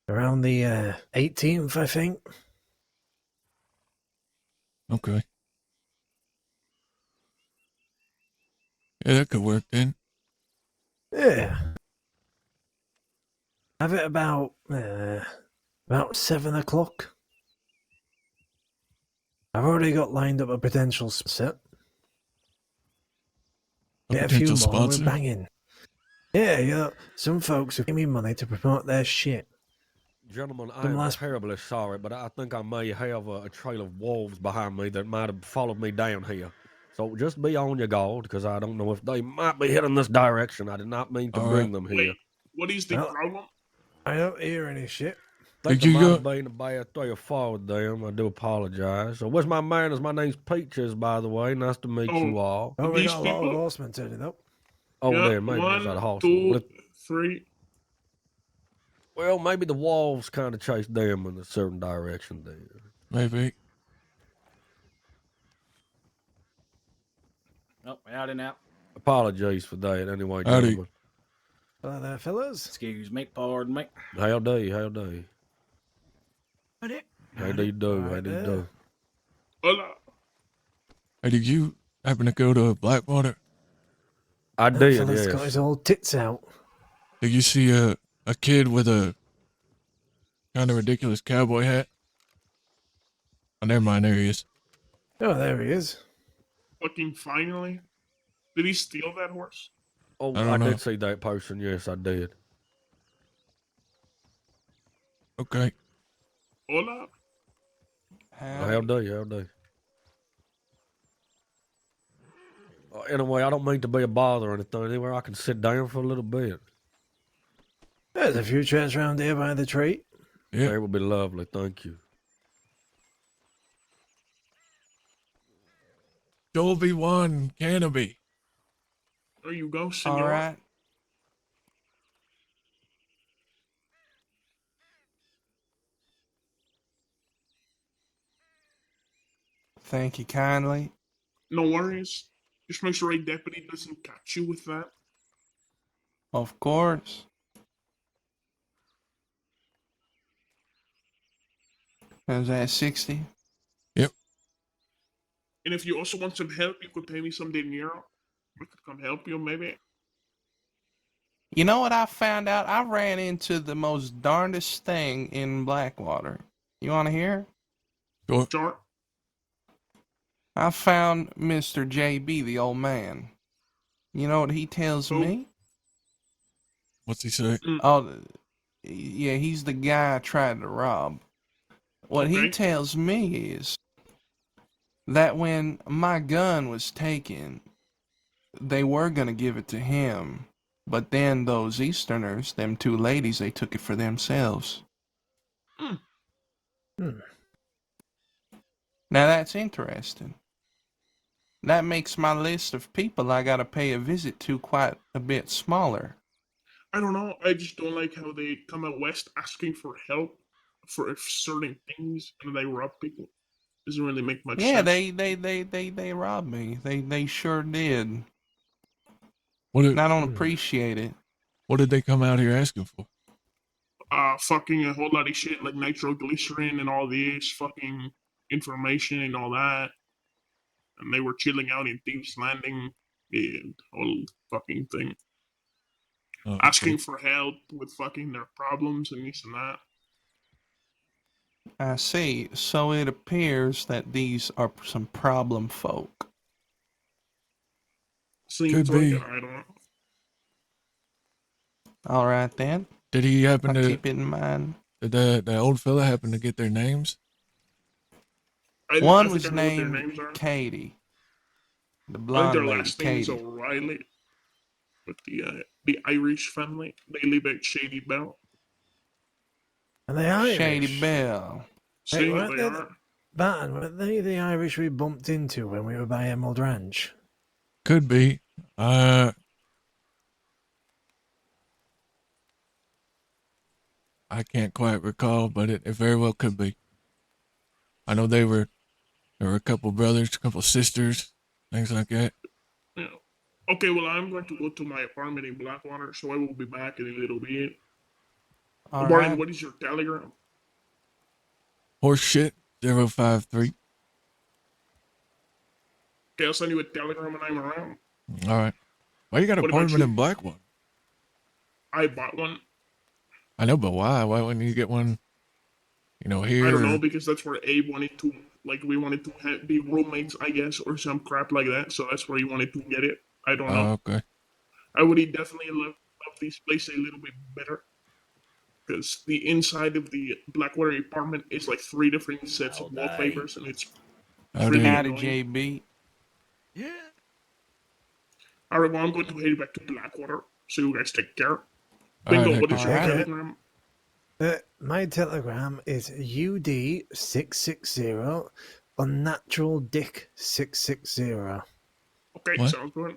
S6: Around the 18th, I think.
S1: Okay. Yeah, that could work then.
S6: Yeah. Have it about 7 o'clock. I've already got lined up a potential set.
S1: A
S6: Get a few
S1: potential
S6: more, we're
S1: sponsor.
S6: banging. Yeah, you know, some folks who give me money to promote their shit.
S7: Gentlemen, I
S6: Some
S7: am
S6: last-
S7: terribly sorry, but I think I may have a trail of wolves behind me that might have followed me down here. So just be on your guard, because I don't know if they might be heading this direction. I did not mean to
S1: All
S7: bring
S1: right.
S7: them here.
S5: Wait, what is the
S6: Well-
S5: problem?
S6: I don't hear any shit.
S7: Think
S1: Did
S7: there
S1: you
S7: might have
S1: go?
S7: been a bad 3 or 4 of them. I do apologize. So where's my manners? My name's Peaches, by the way. Nice to meet
S5: Oh.
S7: you all.
S6: Oh, we
S5: These
S6: got a lot of
S5: people?
S6: horsemen turning up.
S7: Oh,
S5: Yeah,
S7: there, maybe there's that
S5: 1,
S7: horse.
S5: 2, 3.
S7: Well, maybe the wolves kind of chased them in a certain direction there.
S1: Maybe.
S8: Oh, out and out.
S7: Apologies for that, anyway,
S1: Howdy.
S7: gentlemen.
S6: Hello there, fellas.
S8: Excuse me, pardon me.
S7: How do you? How do you do? How do you do?
S5: Hola.
S1: Hey, did you happen to go to Blackwater?
S7: I
S6: That
S7: did,
S6: fella's got his
S7: yes.
S6: old tits out.
S1: Did you see a kid with a kind of ridiculous cowboy hat? Oh, never mind. There he is.
S6: Oh, there he is.
S5: Fucking finally. Did he steal that horse?
S7: Oh,
S1: I
S7: I
S1: don't know.
S7: did see that person. Yes, I did.
S1: Okay.
S5: Hola.
S7: How do you? How do you? Anyway, I don't mean to be a bother or anything. Anywhere I can sit down for a little bit.
S6: There's a few chairs round here by the tree.
S1: Yeah.
S7: That would be lovely. Thank you.
S1: Dolby One Canopy.
S5: There you go,
S3: All
S5: senor.
S3: right. Thank you kindly.
S5: No worries. Just make sure a deputy doesn't catch you with that.
S3: Of course. Is that 60?
S1: Yep.
S5: And if you also want some help, you could pay me some dinero. We could come help you, maybe.
S3: You know what I found out? I ran into the most darndest thing in Blackwater. You want to hear?
S1: Sure.
S5: Sure.
S3: I found Mr. JB, the old man. You know what he tells
S5: Who?
S3: me?
S1: What's he say?
S3: Oh, yeah, he's the guy I tried to rob. What he
S5: Okay.
S3: tells me is that when my gun was taken, they were going to give it to him. But then those Easterners, them two ladies, they took it for themselves.
S5: Hmm.
S3: Now that's interesting. That makes my list of people I gotta pay a visit to quite a bit smaller.
S5: I don't know. I just don't like how they come out west asking for help for certain things and they rob people. Doesn't really make much
S3: Yeah,
S5: sense.
S3: they robbed me. They sure did.
S1: What
S3: And
S1: did
S3: I don't appreciate it.
S1: What did they come out here asking for?
S5: Fucking a whole lot of shit like nitroglycerin and all this fucking information and all that. And they were chilling out in Thieves Landing and all fucking thing.
S1: Oh,
S5: Asking
S1: okay.
S5: for help with fucking their problems and this and that.
S3: I see. So it appears that these are some problem folk.
S5: Seems
S1: Could
S5: like it,
S1: be.
S5: I don't know.
S3: All right then.
S1: Did he happen
S3: I'll
S1: to?
S3: keep it in mind.
S1: Did the old fella happen to get their names?
S5: I
S3: One
S5: think
S3: was
S5: I know what their
S3: named
S5: names are.
S3: Katie. The
S5: I think their
S3: blonde lady,
S5: last name is
S3: Katie.
S5: O'Reilly. With the Irish family. They live at Shady Bell.
S6: And they
S3: Shady
S6: Irish.
S3: Bell.
S6: Hey,
S5: See,
S6: weren't
S5: they
S6: they
S5: are.
S6: Barton, weren't they the Irish we bumped into when we were by Emerald Ranch?
S1: Could be. I can't quite recall, but it very well could be. I know there were a couple brothers, a couple sisters, things like that.
S5: Yeah. Okay, well, I'm going to go to my apartment in Blackwater, so I will be back in a little bit.
S3: All
S5: Barton,
S3: right.
S5: what is your telegram?
S1: Horse shit 053.
S5: Okay, I'll send you a telegram when I'm around.
S1: All right. Why you got an
S5: What about
S1: apartment
S5: you?
S1: in Blackwater?
S5: I bought one.
S1: I know, but why? Why wouldn't you get one? You know,
S5: I don't
S1: here.
S5: know, because that's where Abe wanted to, like, we wanted to be roommates, I guess, or some crap like that, so that's where he wanted to get it. I don't know.
S1: Okay.
S5: I would definitely love this place a little bit better. Because the inside of the Blackwater apartment is like 3 different sets of wallpapers, and it's
S1: Howdy.
S5: really
S3: Howdy,
S5: annoying.
S3: JB.
S5: Alright, well, I'm going to head back to Blackwater, so you guys take care.
S1: All
S5: Bingo,
S1: right,
S5: what is
S3: Hector.
S5: your
S3: Alright.
S5: telegram?
S6: My telegram is UD660 Unnatural Dick 660.
S5: Okay,
S1: What?
S5: sounds good.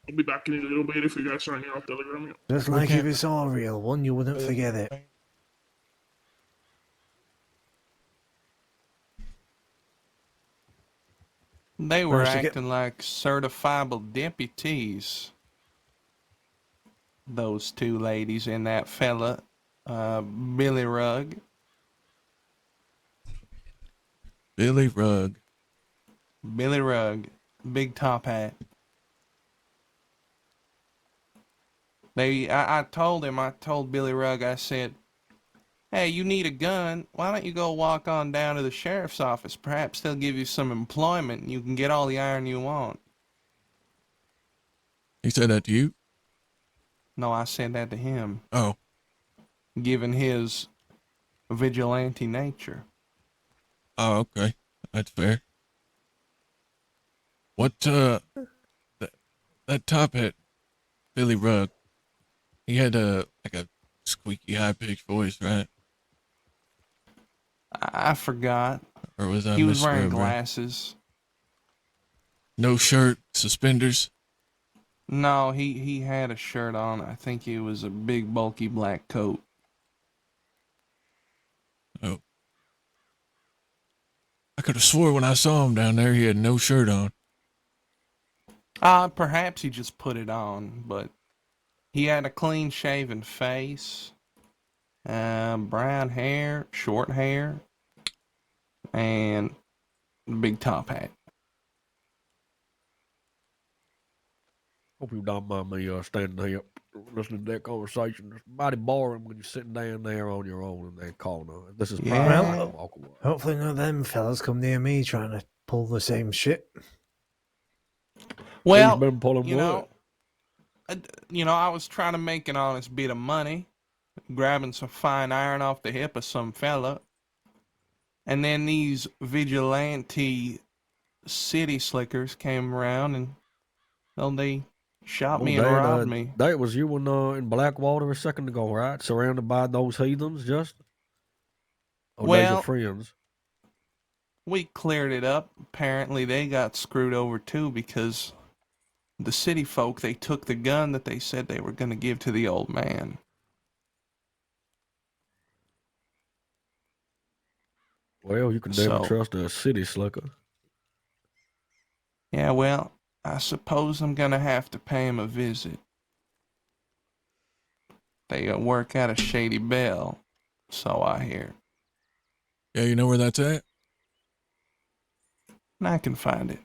S5: I'll be back in a little bit if you guys aren't here on Telegram.
S6: Just
S1: We
S6: like if
S1: can't-
S6: you saw a real one, you wouldn't forget it.
S3: They were
S6: Managed to get-
S3: acting like certifiable deputies. Those two ladies and that fella, Billy Rugg.
S1: Billy Rugg.
S3: Billy Rugg, big top hat. I told Billy Rugg, I said, hey, you need a gun. Why don't you go walk on down to the sheriff's office? Perhaps they'll give you some employment and you can get all the iron you want.
S1: He said that to you?
S3: No, I said that to him,
S1: Oh,
S3: given his vigilante nature.
S1: oh, okay. That's fair. What, that top hat, Billy Rugg, he had like a squeaky high-pitched voice, right?
S3: I forgot.
S1: Or was I
S3: He was wearing
S1: misremembering?
S3: glasses.
S1: No shirt, suspenders.
S3: No, he had a shirt on. I think it was a big, bulky black coat.
S1: Oh. I could have swore when I saw him down there he had no shirt on.
S3: Perhaps he just put it on, but he had a clean-shaven face, brown hair, short hair, and a big top hat.
S7: Hope you don't mind me standing here listening to that conversation. It's mighty boring when you're sitting down there on your own in that corner. This is
S3: Yeah.
S7: private. I
S6: Well,
S7: can walk away.
S6: Hopefully none of them fellas come near me trying to pull the same shit.
S3: Well,
S7: Who's been pulling
S3: you
S7: what?
S3: know, I was trying to make an honest bit of money, grabbing some fine iron off the hip of some fella, and then these vigilante city slickers came around and, well, they shot me and robbed me.
S7: That was you in Blackwater a second ago, right? Surrounded by those heathens, just? Or those your
S3: Well,
S7: friends?
S3: we cleared it up. Apparently they got screwed over too because the city folk, they took the gun that they said they were going to give to the old man.
S7: Well, you can never
S3: So,
S7: trust a city slicker.
S3: yeah, well, I suppose I'm going to have to pay him a visit. They work out of Shady Bell, so I hear.
S1: Yeah, you know where that's at?
S3: And I can find it.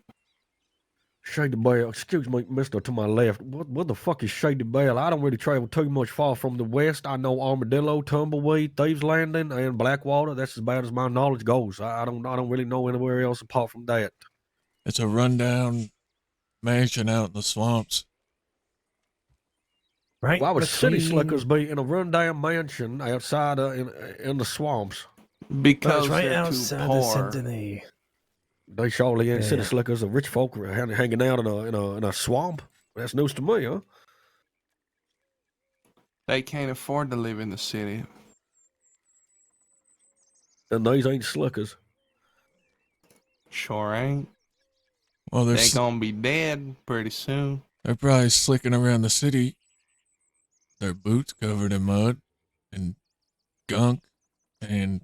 S7: Shady Bell, excuse me, mister, to my left. What the fuck is Shady Bell? I don't really travel too much far from the west. I know Armadillo, Tumbleweed, Thieves Landing, and Blackwater. That's about as my knowledge goes. I don't really know anywhere else apart from that.
S1: It's a rundown mansion out in the swamps.
S6: Right
S7: Why would city
S6: between...
S7: slickers be in a rundown mansion outside in the swamps?
S6: Well,
S3: Because
S6: it's right
S3: they're too
S6: outside of
S3: poor.
S6: Saint Denis.
S7: They surely ain't city
S6: Yeah.
S7: slickers or rich folk hanging out in a swamp. That's news to me, huh?
S3: They can't afford to live in the city.
S7: And these ain't slickers.
S3: Sure ain't.
S1: Well,
S3: They gonna be dead pretty soon.
S1: they're probably slicking around the city. Their boots covered in mud and gunk and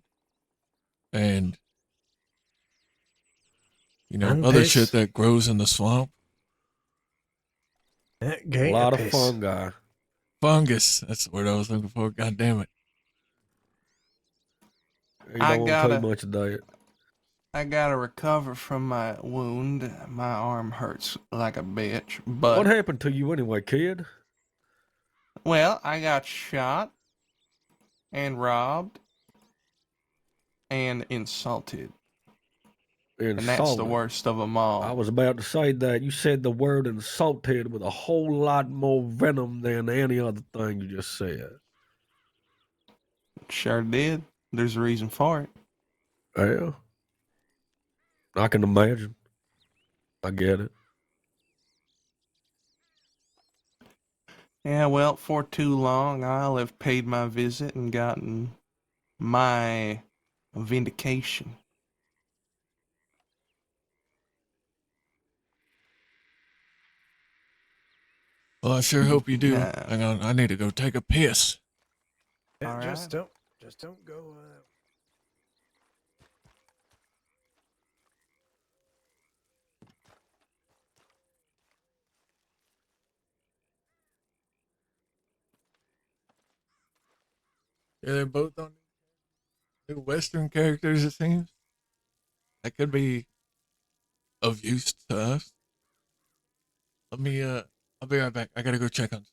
S1: you know,
S6: And
S1: other
S6: piss.
S1: shit that grows in the swamp.
S6: Yeah,
S7: A
S6: gator
S7: lot of
S6: piss.
S7: fungi.
S1: Fungus. That's the word I was looking for. God damn it.
S7: You
S3: I
S7: don't want too
S3: gotta-
S7: much of that.
S3: I gotta recover from my wound. My arm hurts like a bitch. But,
S7: What happened to you anyway, kid?
S3: well, I got shot and robbed and insulted. And that's the
S7: Insulted.
S3: worst of them all.
S7: I was about to say that. You said the word insulted with a whole lot more venom than any other thing you just said.
S3: Sure did. There's a reason for it.
S7: Yeah. I can imagine. I get it.
S3: Yeah, well, for too long, I'll have paid my visit and gotten my vindication.
S1: Well, I sure hope you do.
S3: Nah.
S1: Hang on, I need to go take a piss.
S6: Yeah,
S3: All
S6: just
S3: right.
S6: don't go...
S1: Yeah, they're both on new Western characters, it seems. that could be of use to us. Let me, I'll be right back. I gotta go check on.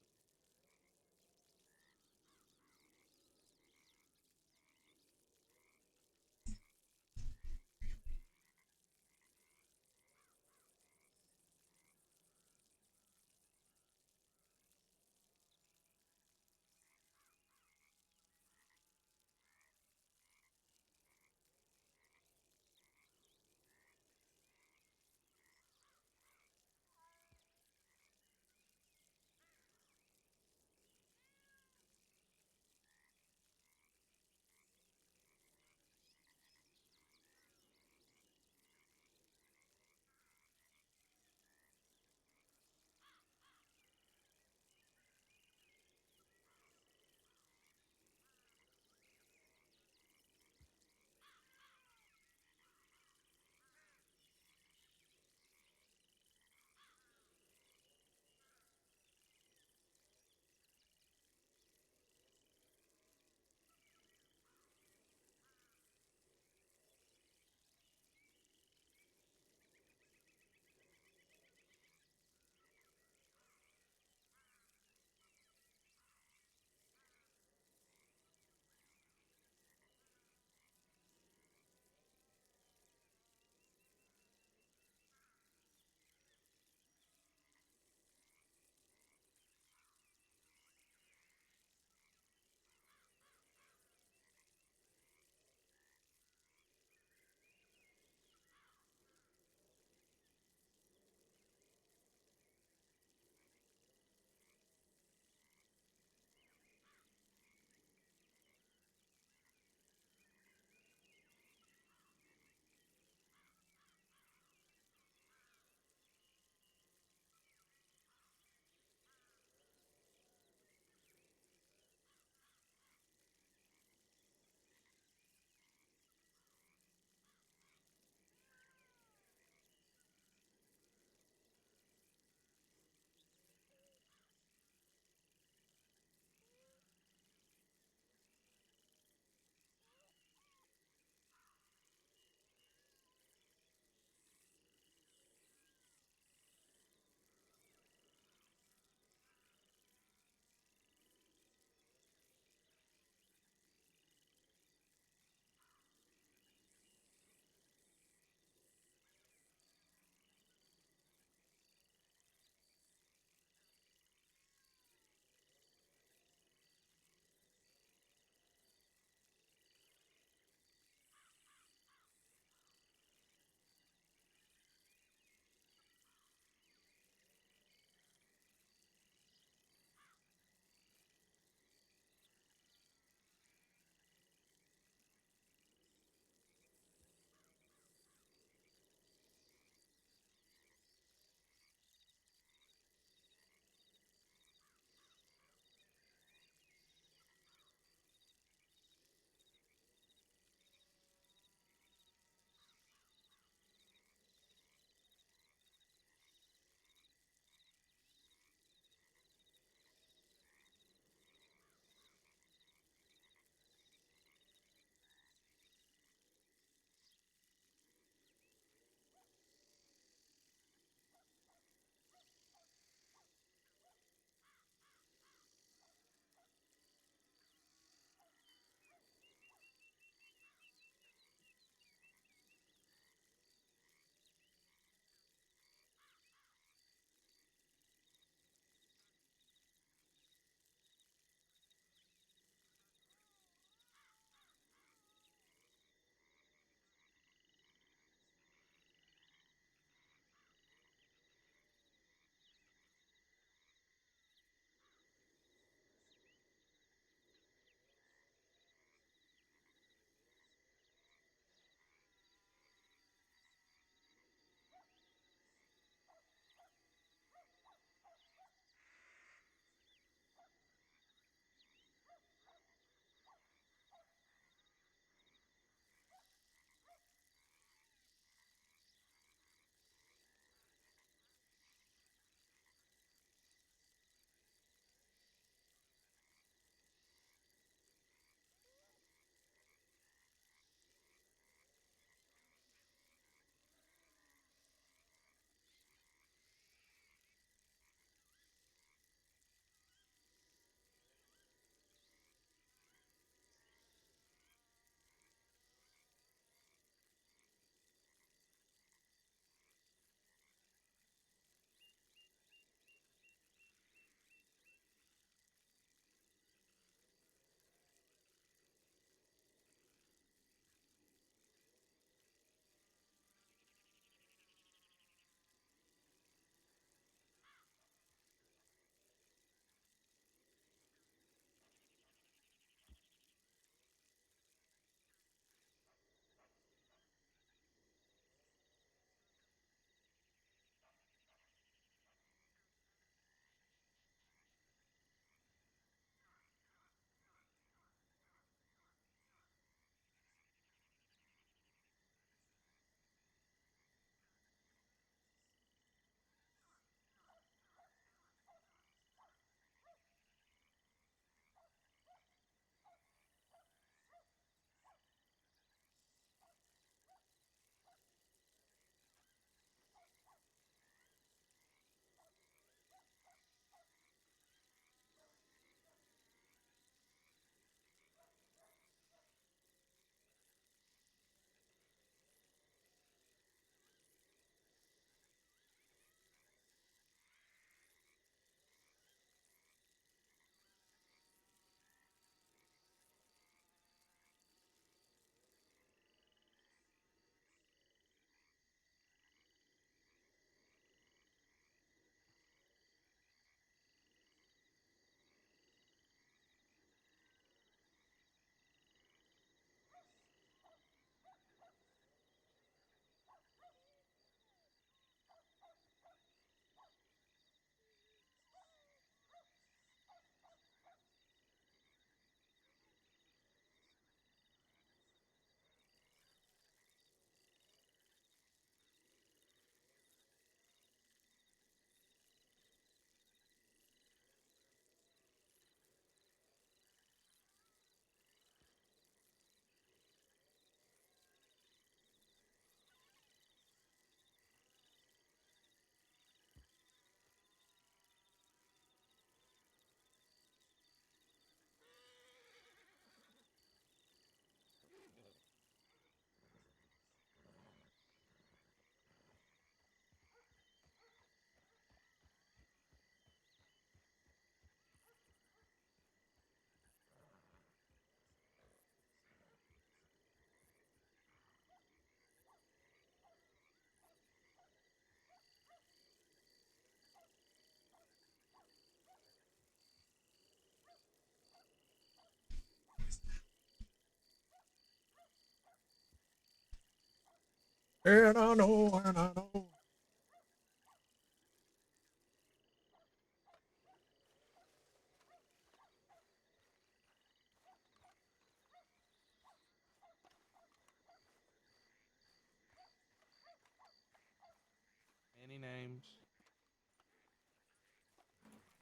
S1: And I know, and I know.
S3: Many names.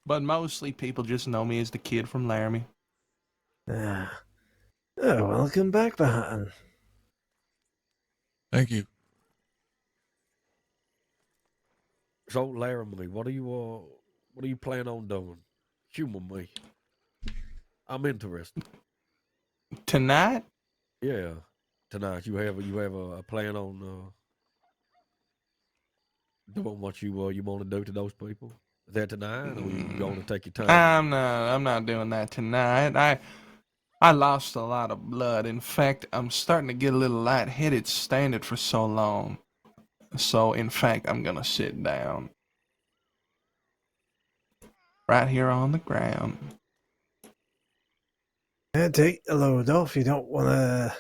S3: But mostly people just know me as the kid from Laramie.
S6: Ah. Oh, welcome back, Barton.
S1: Thank you.
S7: So, Laramie, what do you plan on doing? Humor me. I'm interested.
S3: Tonight?
S7: Yeah, tonight you have a plan on doing what you want to do to those people? Is that tonight, or you going to take your time?
S3: I'm not doing that tonight. I lost a lot of blood. In fact, I'm starting to get a little lightheaded standing for so long. So, in fact, I'm gonna sit down. Right here on the ground.
S6: Yeah, take the load off. You don't want to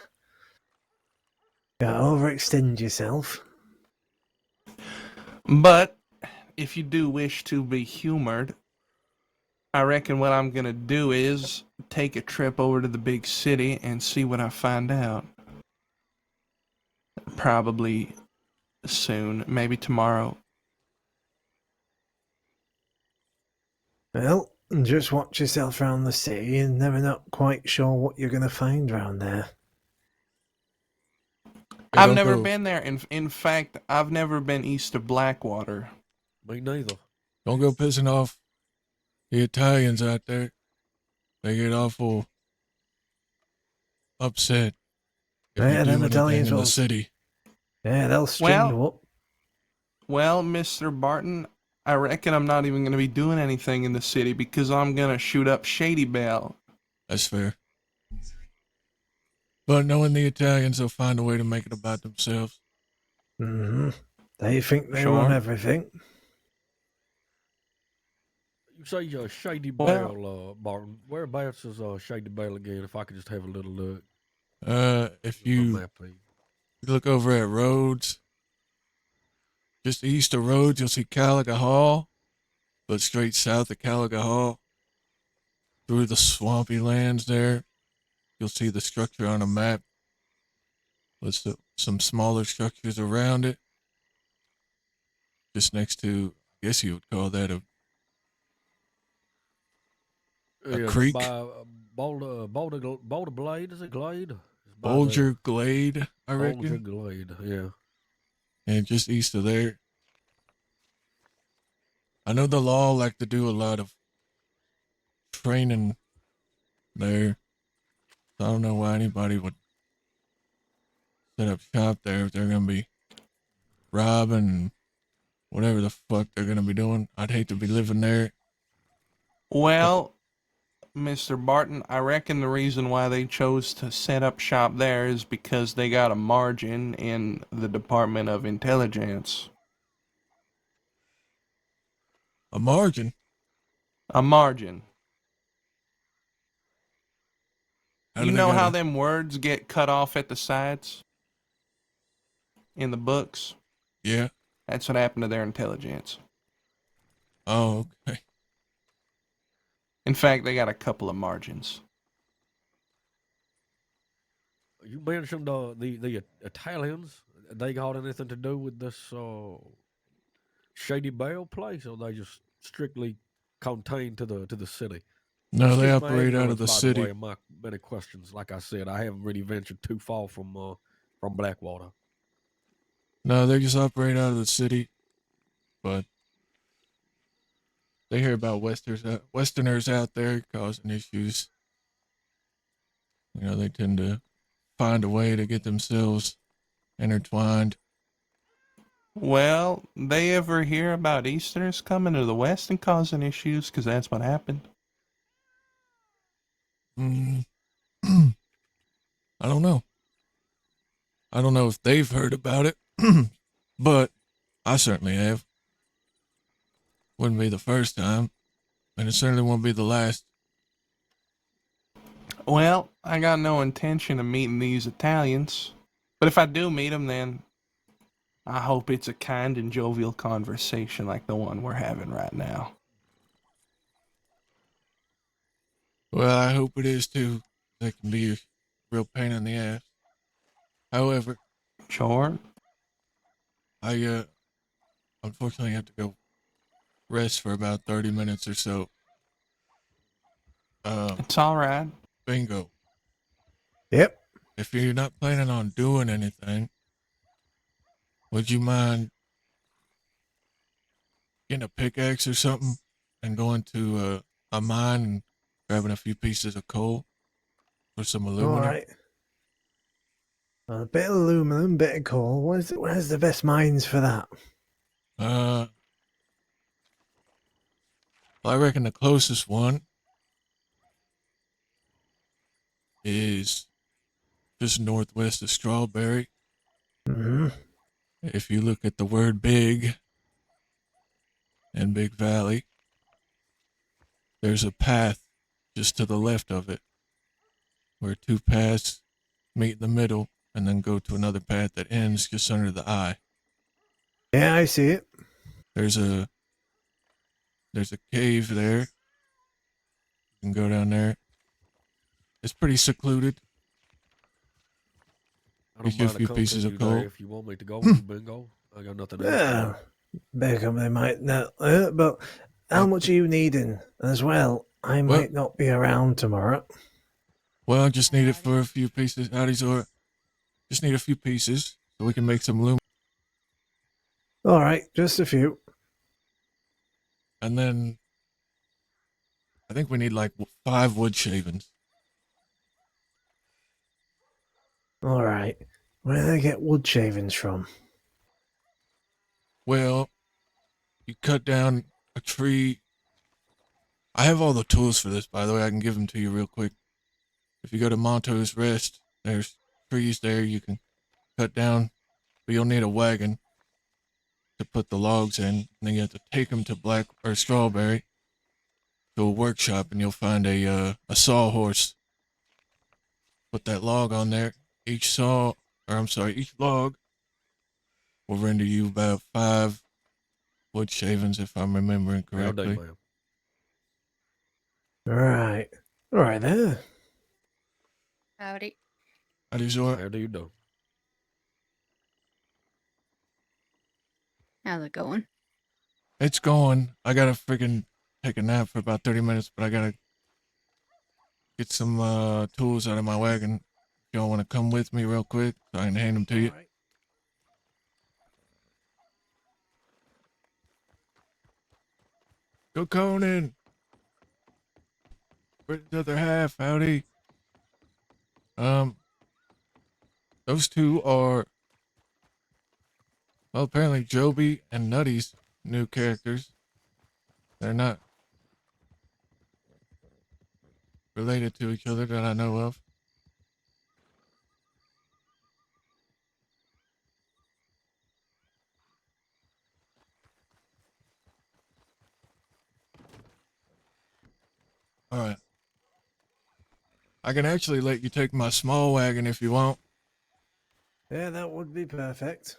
S6: overextend yourself.
S3: But, if you do wish to be humored, I reckon what I'm gonna do is take a trip over to the big city and see what I find out. Probably soon, maybe tomorrow.
S6: Well, just watch yourself round the city. You're never not quite sure what you're going to find round there.
S1: Yeah,
S3: I've
S1: don't
S3: never
S1: go-
S3: been there. In fact, I've never been east of Blackwater.
S7: Me neither.
S1: Don't go pissing off the Italians out there. They get awful upset if you
S6: Yeah,
S1: do
S6: them
S1: anything
S6: Italians
S1: in the
S6: will.
S1: city.
S6: Yeah, they'll string
S3: Well-
S6: you up.
S3: Well, Mr. Barton, I reckon I'm not even going to be doing anything in the city because I'm going to shoot up Shady Belle.
S1: That's fair. But knowing the Italians, they'll find a way to make it about themselves.
S6: Mm-hmm. They think they
S3: Sure.
S6: run everything.
S7: You say Shady
S3: Well-
S7: Belle, Barton. Whereabouts is Shady Belle again? If I could just have a little look.
S1: If
S7: on
S1: you
S7: my map, please.
S1: look over at Rhodes, just east of Rhodes, you'll see Caliga Hall. But straight south of Caliga Hall, through the swampy lands there, you'll see the structure on a map with some smaller structures around it. Just next to, I guess you would call that a
S7: Yeah,
S1: creek?
S7: by Boulder Glade. Is it Glade? It's by
S1: Bulger Glade, I
S7: there. Bulger
S1: reckon.
S7: Glade. Yeah.
S1: And just east of there. I know the law like to do a lot of training there. So I don't know why anybody would set up shop there if they're going to be robbing, whatever the fuck they're going to be doing. I'd hate to be living there.
S3: Well, Mr. Barton, I reckon the reason why they chose to set up shop there is because they got a margin in the Department of Intelligence.
S1: A margin.
S3: A margin.
S1: How do
S3: You
S1: they
S3: know
S1: got
S3: how
S1: a-
S3: them words get cut off at the sides? In the books?
S1: Yeah.
S3: That's what happened to their intelligence.
S1: Oh, okay.
S3: In fact, they got a couple of margins.
S7: You mentioned the Italians. They got anything to do with this Shady Belle place, or they just strictly contained to the city?
S1: No, they
S7: Excuse my
S1: operate out of
S7: ignorance,
S1: the
S7: by
S1: city.
S7: way, of my many questions. Like I said, I haven't really ventured too far from Blackwater.
S1: No, they just operate out of the city. But they hear about Westerners out there causing issues. You know, they tend to find a way to get themselves intertwined.
S3: Well, they ever hear about Easterners coming to the West and causing issues? Because that's what happened.
S1: Mm. I don't know. I don't know if they've heard about it, but I certainly have. Wouldn't be the first time, and it certainly won't be the last.
S3: Well, I got no intention of meeting these Italians. But if I do meet them, then I hope it's a kind and jovial conversation like the one we're having right now.
S1: Well, I hope it is too. That can be a real pain in the ass. However,
S3: Sure.
S1: I unfortunately have to go rest for about 30 minutes or so.
S3: It's all right.
S1: Bingo.
S6: Yep.
S1: If you're not planning on doing anything, would you mind getting a pickaxe or something and going to a mine and grabbing a few pieces of coal or some aluminum?
S6: All right. A bit of aluminum, bit of coal. Where's the best mines for that?
S1: Well, I reckon the closest one is just northwest of Strawberry.
S6: Hmm.
S1: If you look at the word big and Big Valley, there's a path just to the left of it where two paths meet in the middle and then go to another path that ends just under the eye.
S6: Yeah, I see it.
S1: There's a cave there. You can go down there. It's pretty secluded.
S7: I don't
S1: Get you a
S7: mind
S1: few pieces of
S7: accompanying you there
S1: coal.
S7: if you want me to go with you, Bingo. I got nothing else to
S6: Yeah,
S7: do.
S6: big company might not, but how much are you needing as well? I
S1: Well-
S6: might not be around tomorrow.
S1: Well, I just need it for a few pieces. Howdy, Zora. Just need a few pieces so we can make some loom.
S6: All right, just a few.
S1: And then I think we need like 5 wood shavings.
S6: All right. Where do they get wood shavings from?
S1: Well, you cut down a tree. I have all the tools for this, by the way. I can give them to you real quick. If you go to Monto's Rest, there's trees there you can cut down, but you'll need a wagon to put the logs in. And then you have to take them to Black or Strawberry to a workshop, and you'll find a sawhorse. Put that log on there. Each log will render you about 5 wood shavings, if I'm remembering
S7: How day,
S1: correctly.
S7: ma'am.
S6: All right. All right there.
S8: Howdy.
S1: How do you Zora?
S7: How do you do?
S8: How's it going?
S1: It's going. I gotta freaking take a nap for about 30 minutes, but I gotta get some tools out of my wagon. If y'all want to come with me real quick, so I can hand them to you.
S6: All right.
S1: Go Conan! Where's the other half? Howdy. Those two are, well, apparently Joby and Nutty's new characters. They're not related to each other that I know of. Alright. I can actually let you take my small wagon if you want.
S6: Yeah, that would be perfect.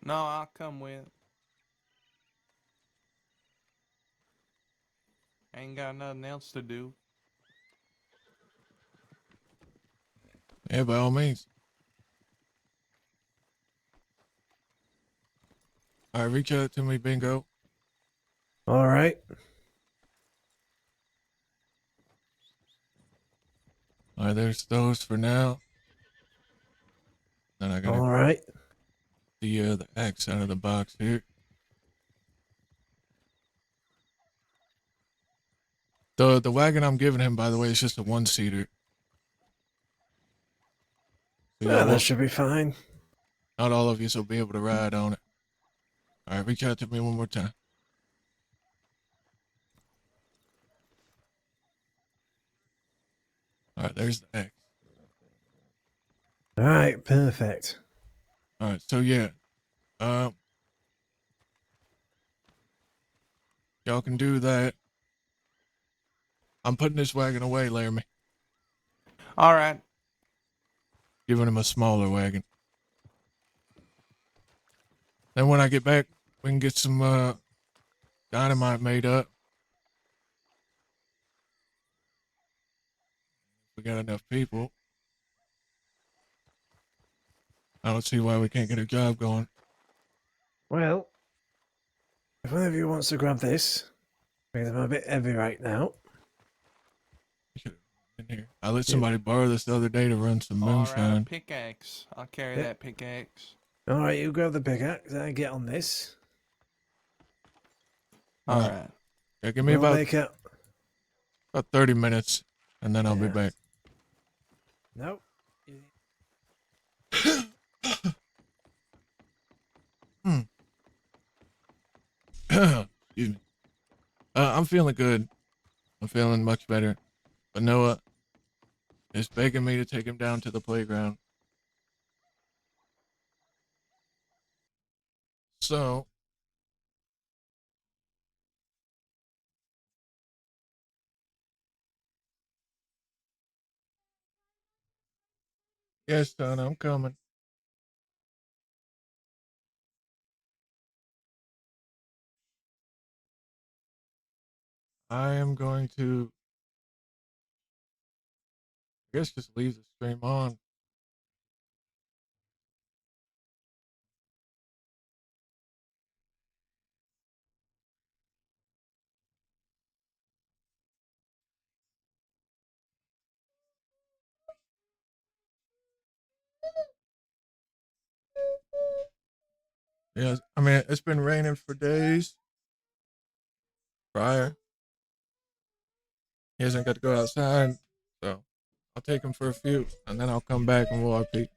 S3: No, I'll come with. Ain't got nothing else to do.
S1: Yeah, by all means. Alright, reach out to me, Bingo.
S6: All right.
S1: Alright, there's those for now. Then I gotta
S6: All right.
S1: the axe out of the box here. The wagon I'm giving him, by the way, is just a 1-seater. So
S6: Yeah, that
S1: won't-
S6: should be fine.
S1: not all of you will be able to ride on it. All right, reach out to me one more time. All right, there's the axe.
S6: All right, perfect.
S1: All right, so yeah, y'all can do that. I'm putting this wagon away, Laramie.
S3: All right.
S1: giving him a smaller wagon. Then when I get back, we can get some dynamite made up. We got enough people. I don't see why we can't get a job going.
S6: Well, if one of you wants to grab this, because I'm a bit heavy right now.
S1: In here. I let somebody borrow this the other day to run some
S3: All right, a
S1: moonshine.
S3: pickaxe. I'll carry
S6: Yep.
S3: that pickaxe.
S6: All right, you grab the pickaxe. I get on this.
S3: All
S1: Alright.
S3: right.
S1: Yeah, give me
S6: We'll
S1: about
S6: make it.
S1: 30 minutes, and then I'll be
S6: Yeah.
S1: back.
S6: No.
S1: Excuse me. I'm feeling good. I'm feeling much better. But Noah is begging me to take him down to the playground. So, yes, son, I'm coming. I am going to, I guess, just leave the stream on. Yeah, I mean, it's been raining for days prior. He hasn't got to go outside, so I'll take him for a few, and then I'll come back and we'll RP.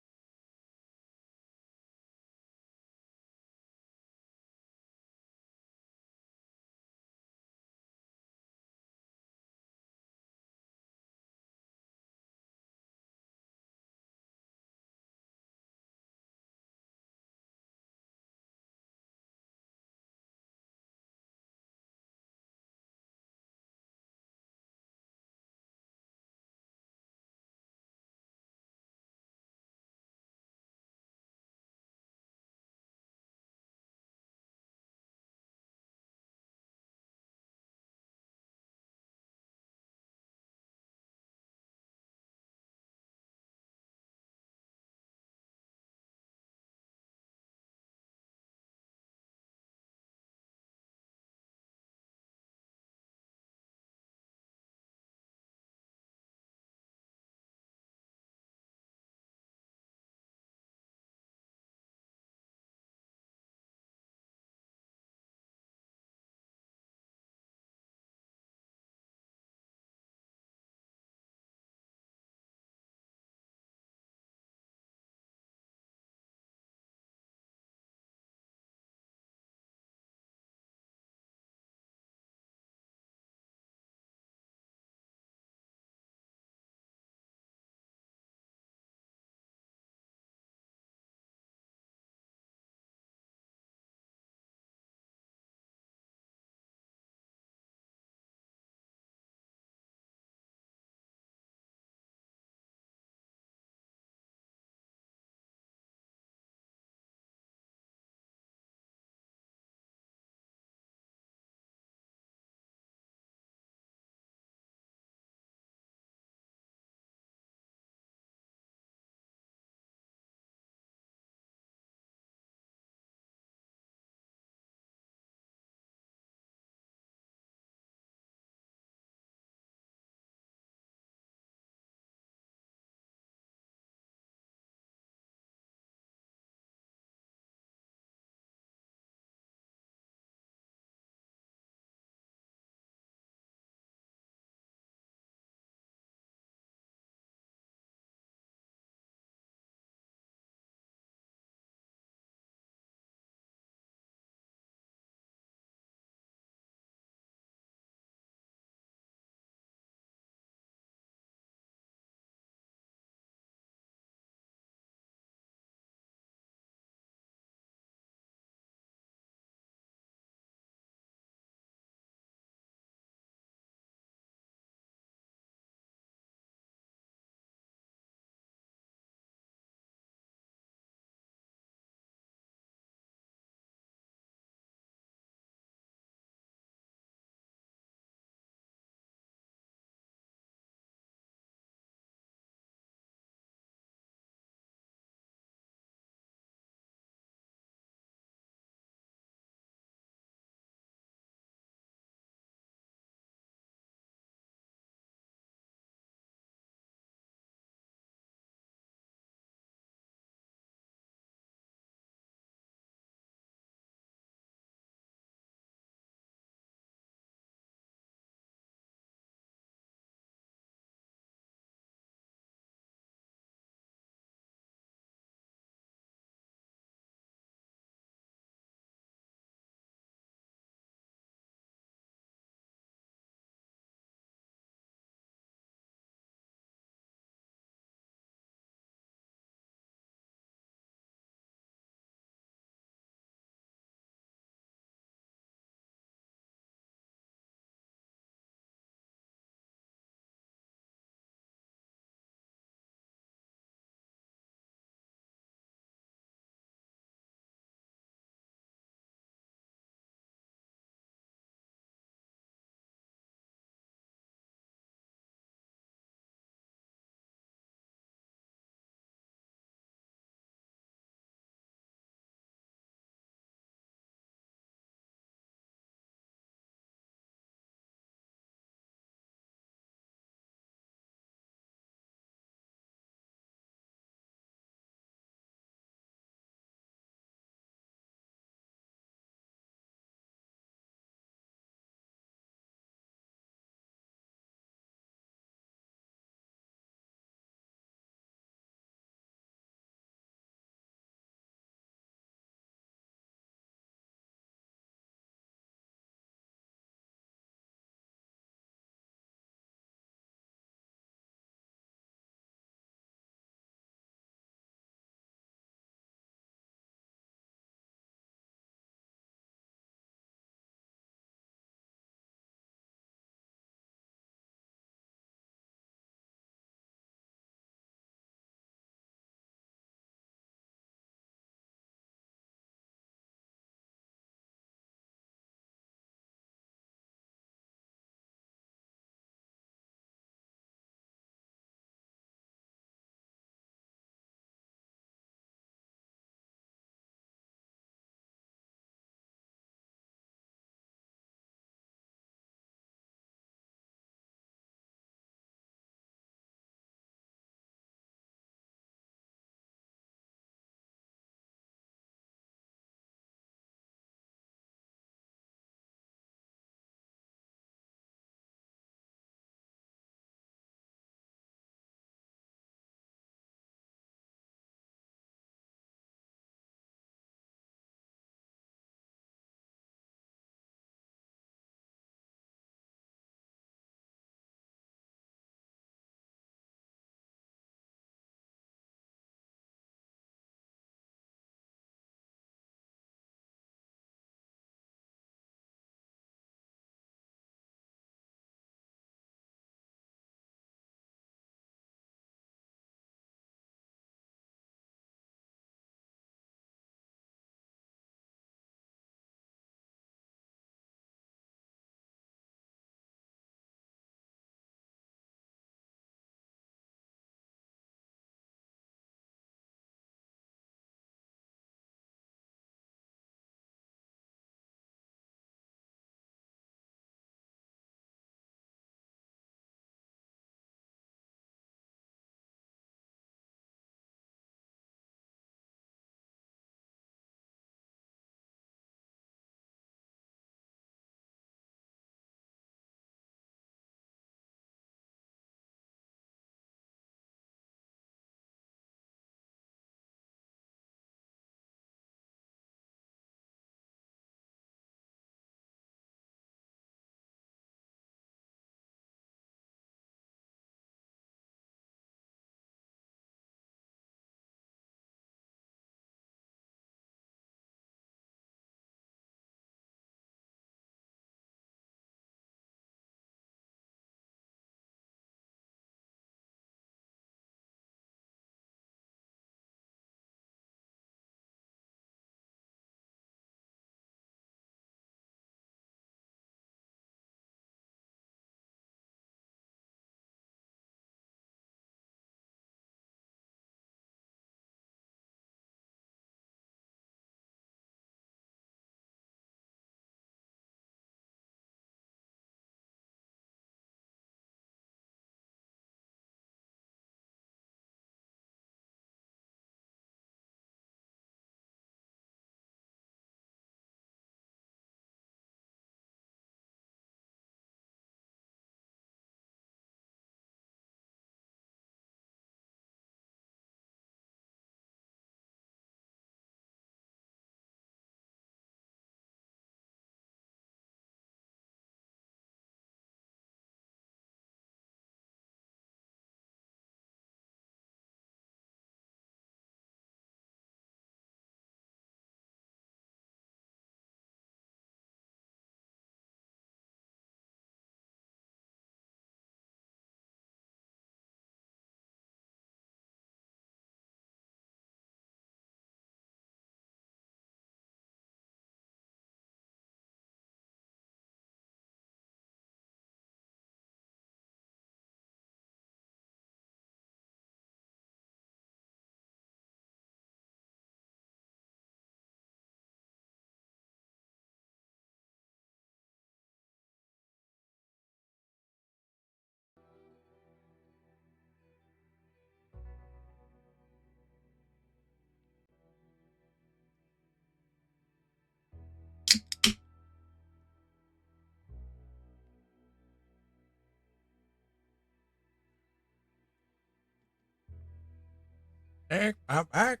S1: Take my back.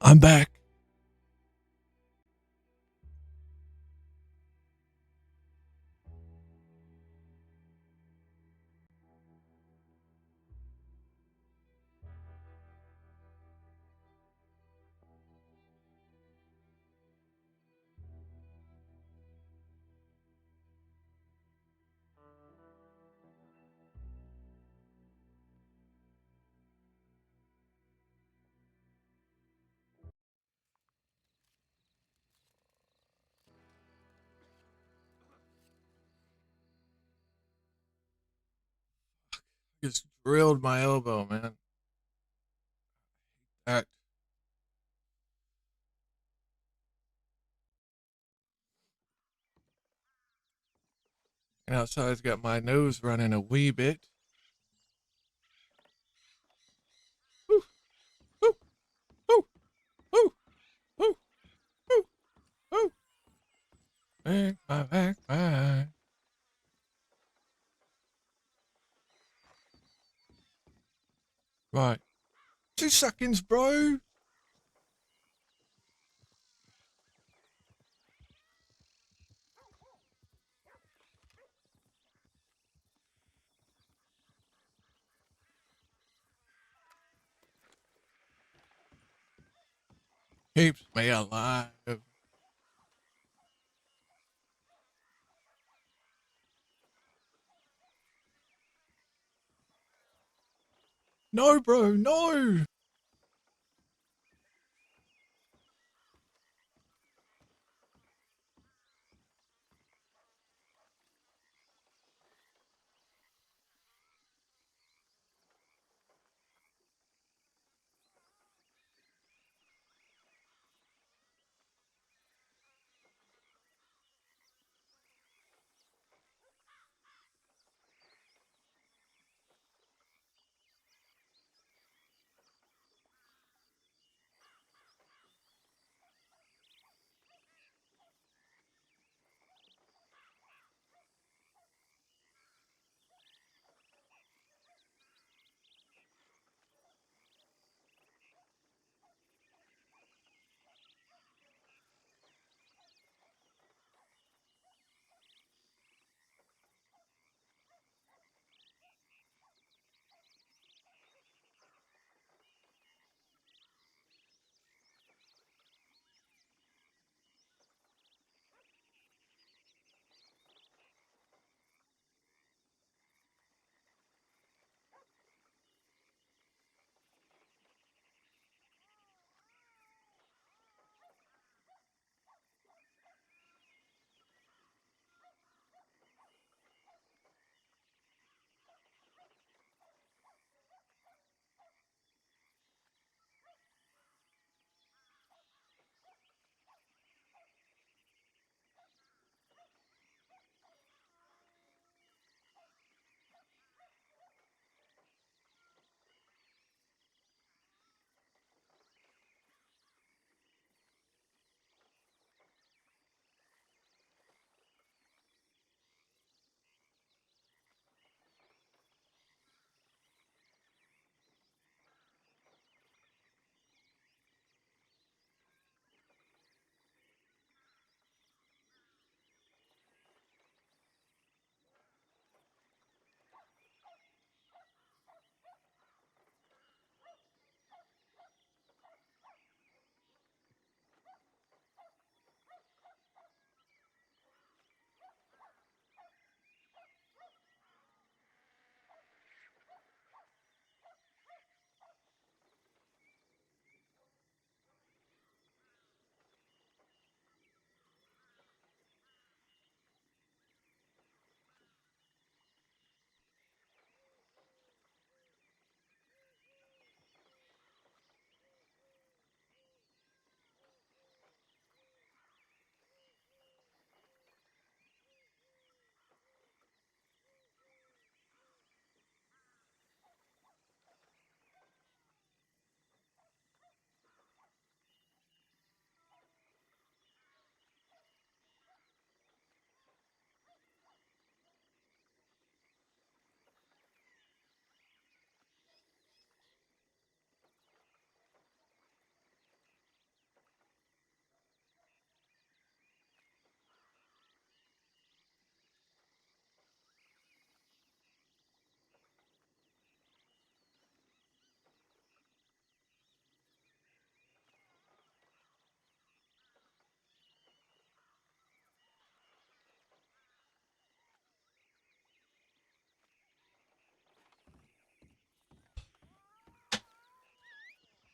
S1: I'm back. Just drilled my elbow, man. That. And outside's got my nose running a wee bit. Ooh, ooh, ooh, ooh, ooh, ooh, ooh. Take my back. Right. 2 seconds, bro. Keeps me alive. No, bro, no.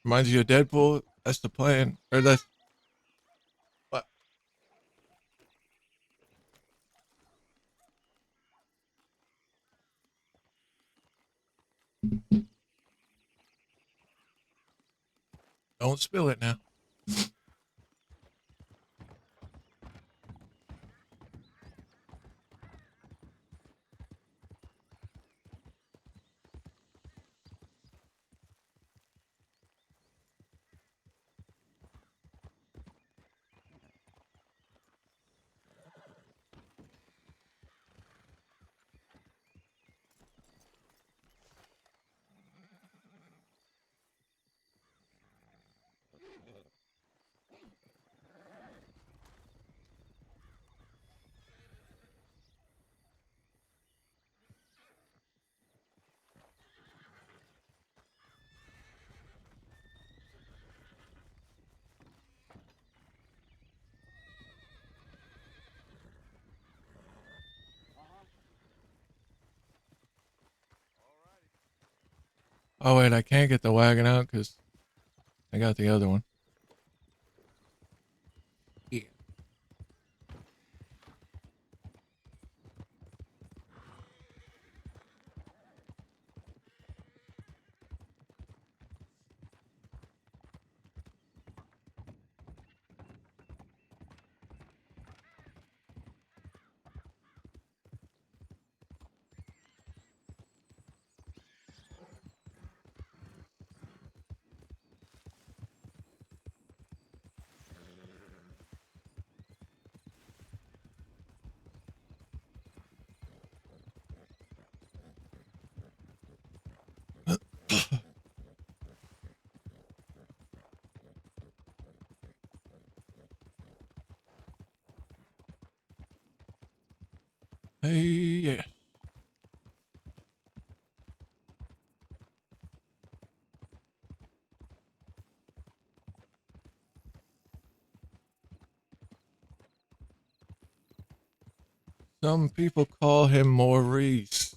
S1: Reminds you of Deadpool. That's the plan. Or that's what? Don't spill it now. Oh wait, I can't get the wagon out because I got the other one. Yeah. Hey, yeah. Some people call him Maurice.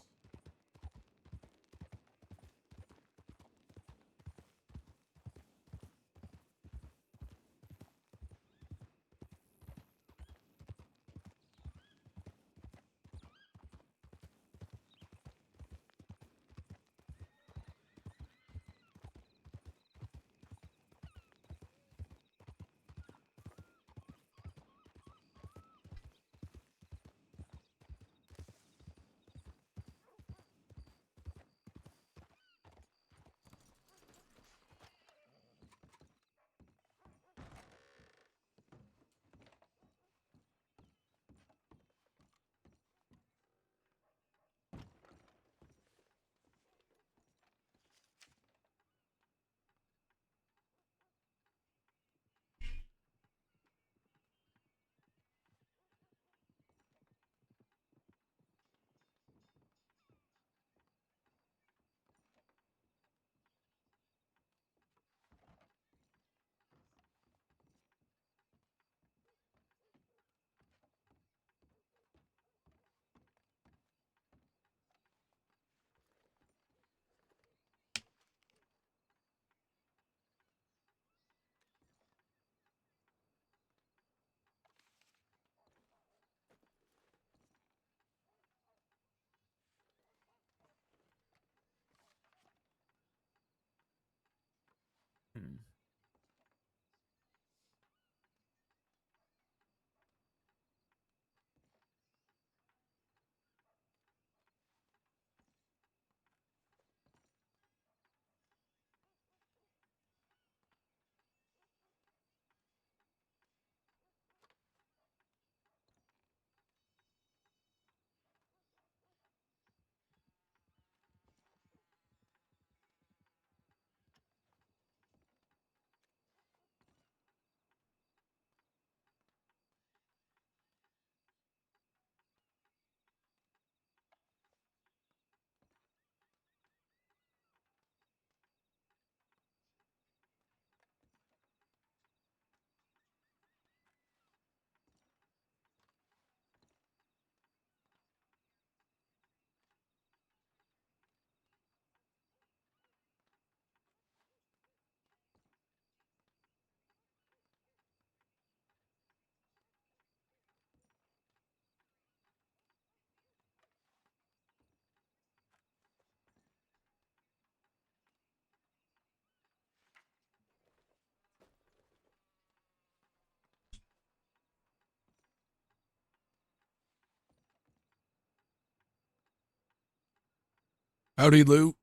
S1: Howdy, Lou.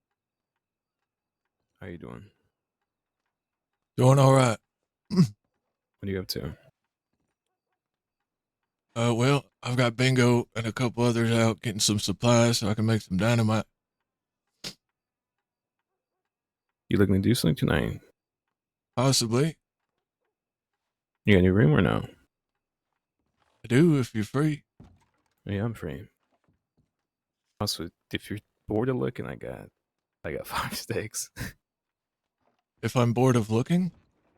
S9: How you doing?
S1: Doing all right.
S9: What are you up to?
S1: Well, I've got Bingo and a couple others out getting some supplies so I can make some dynamite.
S9: You looking to do something tonight?
S1: Possibly.
S9: You got any room or no?
S1: I do if you're free.
S9: Yeah, I'm free. Also, if you're bored of looking, I got 5 sticks.
S1: If I'm bored of looking,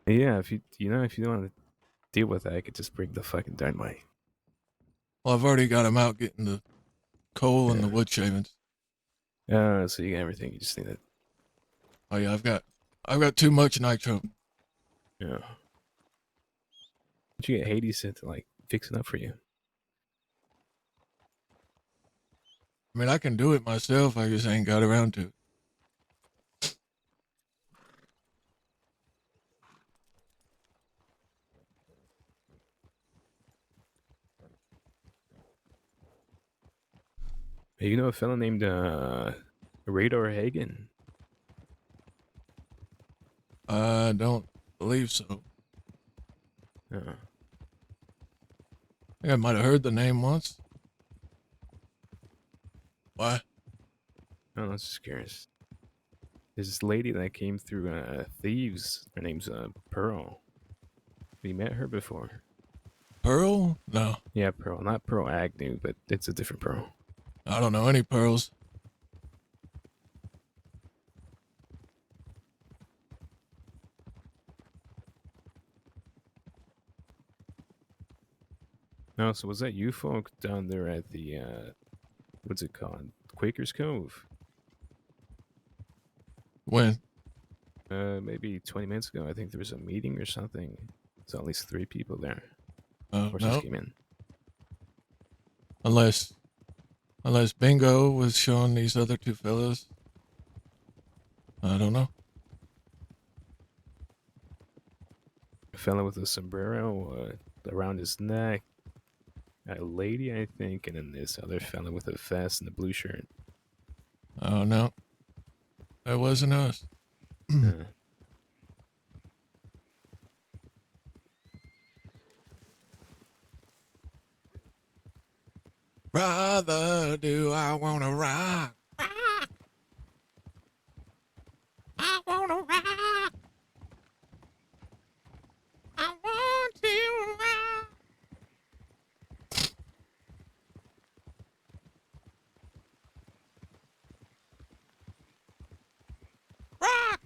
S9: Yeah, if you don't want to deal with that, I could just bring the fucking dynamite.
S1: well, I've already got 'em out getting the coal and the
S9: Yeah.
S1: wood shavings.
S9: So you got everything. You just need it.
S1: Oh yeah, I've got too much nitro.
S9: Yeah. But you get Hades to like fix it up for you.
S1: I mean, I can do it myself. I just ain't got around to it.
S9: Hey, you know a fellow named Radar Hagen?
S1: I don't believe so.
S9: Uh,
S1: I think I might have heard the name once. Why?
S9: I was just curious. There's this lady that came through Thieves. Her name's Pearl. Have you met her before?
S1: Pearl? No,
S9: Yeah, Pearl. Not Pearl Agnew, but it's a different Pearl.
S1: I don't know any pearls.
S9: No, so was that you folk down there at the, what's it called? Quaker's Cove?
S1: When?
S9: Maybe 20 minutes ago. I think there was a meeting or something. There's at least 3 people there.
S1: Oh,
S9: Horses
S1: no.
S9: came in.
S1: Unless Bingo was showing these other two fellas. I don't know.
S9: A fella with a sombrero around his neck. A lady, I think, and then this other fella with a vest and a blue shirt.
S1: Oh, no. That wasn't us.
S9: Uh,
S1: Brother, do I want to rock? Rock. I want to rock. I want to rock. Rock.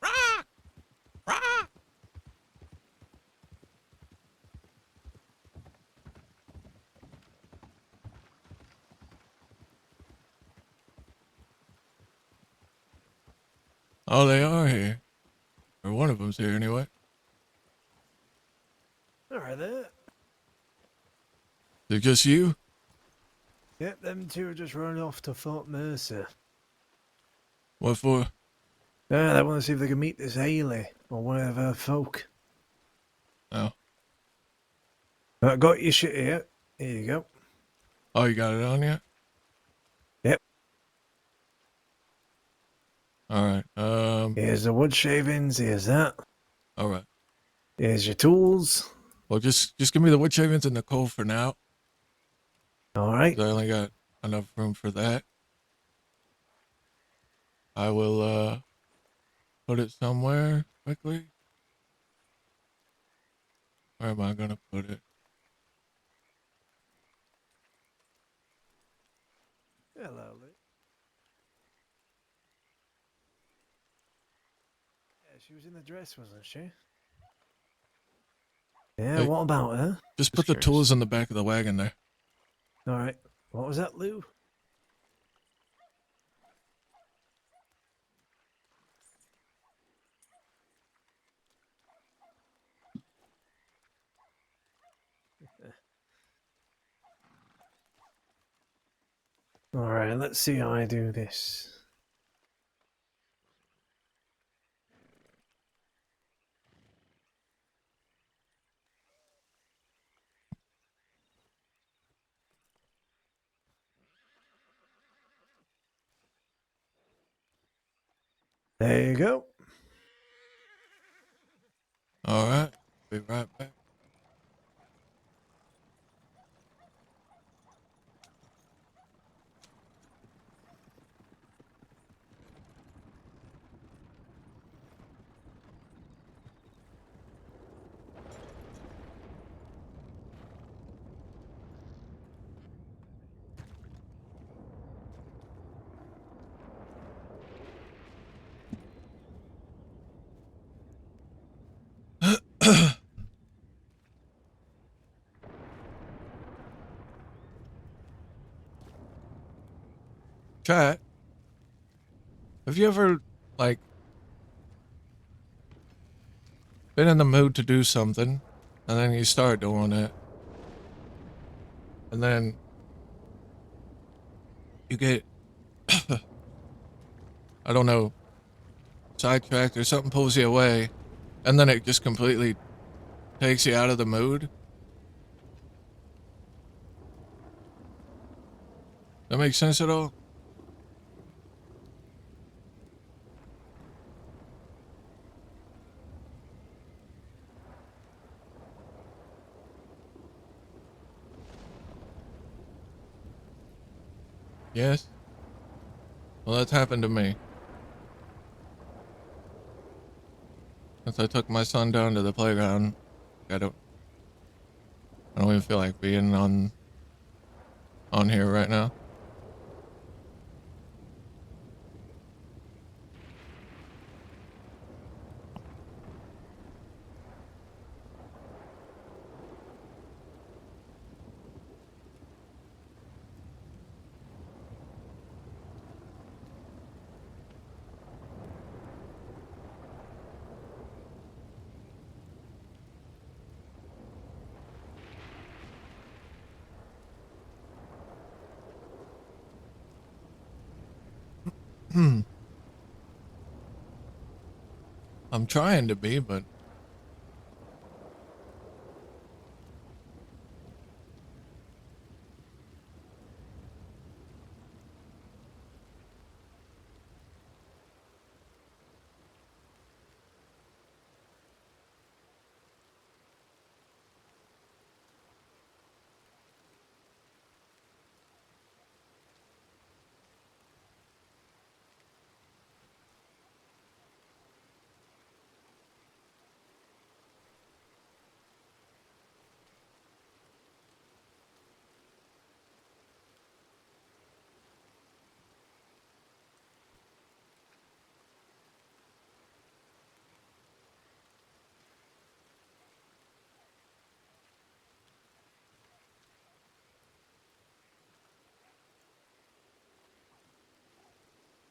S1: Rock. Rock. Oh, they are here. Or one of them's here anyway.
S6: Alright there.
S1: Is it just you?
S6: Yep, them two are just running off to Fort Mercer.
S1: What for?
S6: They want to see if they can meet this Haley or one of her folk.
S1: Oh.
S6: I got your shit here. Here you go.
S1: Oh, you got it on yet?
S6: Yep.
S1: Alright.
S6: Here's the wood shavings. Here's that.
S1: Alright.
S6: Here's your tools.
S1: Well, just give me the wood shavings and the coal for now.
S6: Alright.
S1: 'Cause I only got enough room for that. I will, put it somewhere quickly. Where am I gonna put it?
S6: Hello, Lee. Yeah, she was in the dress, wasn't she? Yeah,
S1: Hey.
S6: what about her?
S1: Just put the
S9: curious.
S1: tools in the back of the wagon there.
S6: Alright. What was that, Lou? Alright, let's see how I do this. There you go.
S1: All right. Be right back. Chat. Have you ever, like, been in the mood to do something, and then you start doing it, and then you get, I don't know, sidetracked or something pulls you away, and then it just completely takes you out of the mood? That makes sense at all? Yes? Well, that's happened to me. Since I took my son down to the playground, I don't even feel like being on here right now. I'm trying to be, but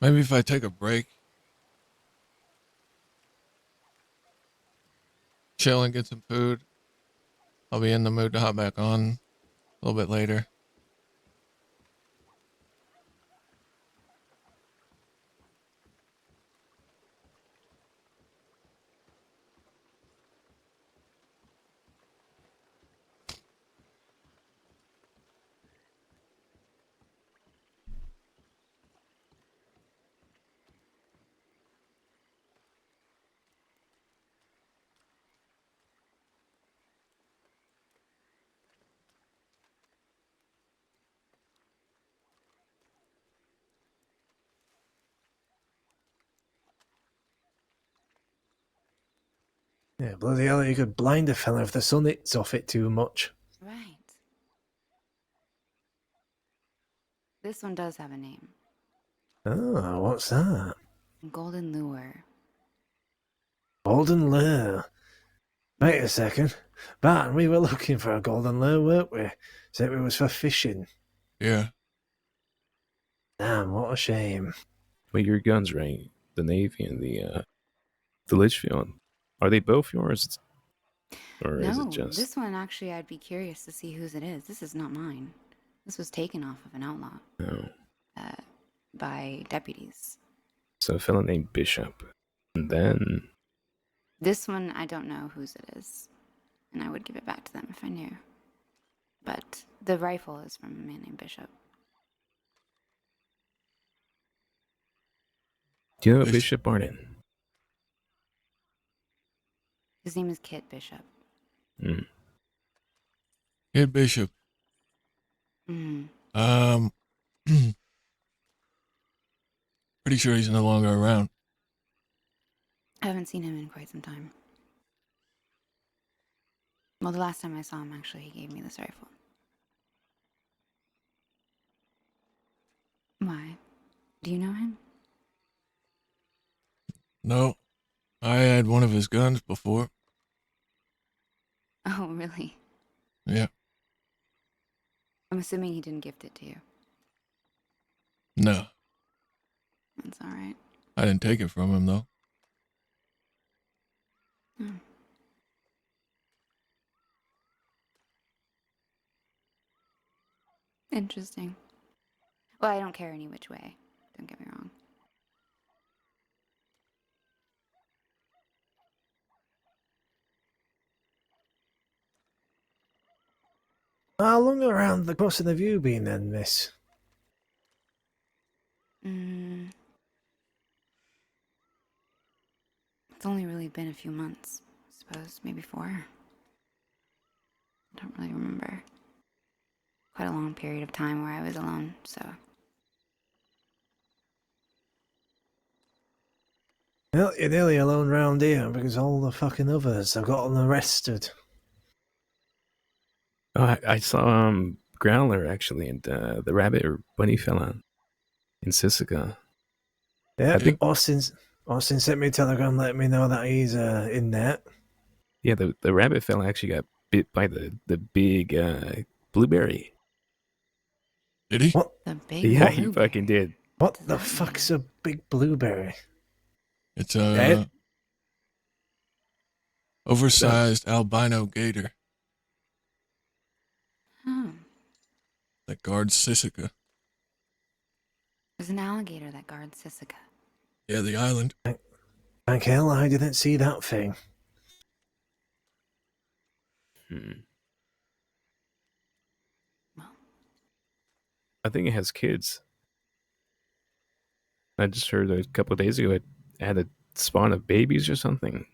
S1: maybe if I take a break, chill and get some food, I'll be in the mood to hop back on a little bit later.
S6: Yeah, bloody hell, you could blind a fella if the sun hits off it too much.
S8: Right. This one does have a name.
S6: Oh, what's that?
S8: Golden Lure.
S6: Golden lure. Wait a second. Barton, we were looking for a golden lure, weren't we? Said it was for fishing.
S1: Yeah.
S6: Damn, what a shame.
S9: Wait, your guns, right? The Navy and the Litchfield. Are they both yours? Or is it
S8: No,
S9: just
S8: this one actually I'd be curious to see whose it is. This is not mine. This was taken off of an outlaw
S9: no?
S8: by deputies.
S9: So a fellow named Bishop. And then
S8: This one I don't know whose it is, and I would give it back to them if I knew. But the rifle is from a man named Bishop.
S9: Do you know
S1: Bishop.
S9: Bishop Barton?
S8: His name is Kit Bishop.
S9: Mm.
S1: Kid Bishop.
S8: Mm.
S1: Pretty sure he's no longer around.
S8: I haven't seen him in quite some time. Well, the last time I saw him, actually, he gave me this rifle. Why? Do you know him?
S1: No, I had one of his guns before.
S8: Oh, really?
S1: Yeah.
S8: I'm assuming he didn't gift it to you.
S1: No,
S8: That's all right.
S1: I didn't take it from him though.
S8: Hmm. Interesting. Well, I don't care any which way. Don't get me wrong.
S6: How long around the crossing have you been then, miss?
S8: It's only really been a few months, I suppose, maybe 4. I don't really remember. Quite a long period of time where I was alone, so.
S6: Well, you're nearly alone round here because all the fucking others have gotten arrested.
S9: Oh, I saw Growler actually, and the rabbit or bunny fella in Sisika.
S6: Yeah,
S9: I think
S6: Austin sent me a telegram letting me know that he's in there.
S9: yeah, the rabbit fella actually got bit by the big blueberry.
S1: Did he?
S6: What?
S8: The big
S9: Yeah, he
S8: blueberry.
S9: fucking did.
S6: What
S8: does
S6: the
S8: that
S6: fuck's
S8: mean?
S6: a big blueberry?
S1: It's
S6: Eh?
S1: oversized albino gator
S8: Oh,
S1: that guards Sisika.
S8: there's an alligator that guards Sisika.
S1: Yeah, the island.
S6: Thank hell I didn't see that thing.
S9: Hmm.
S8: Well,
S9: I think it has kids. I just heard a couple of days ago it had a spawn of babies or something.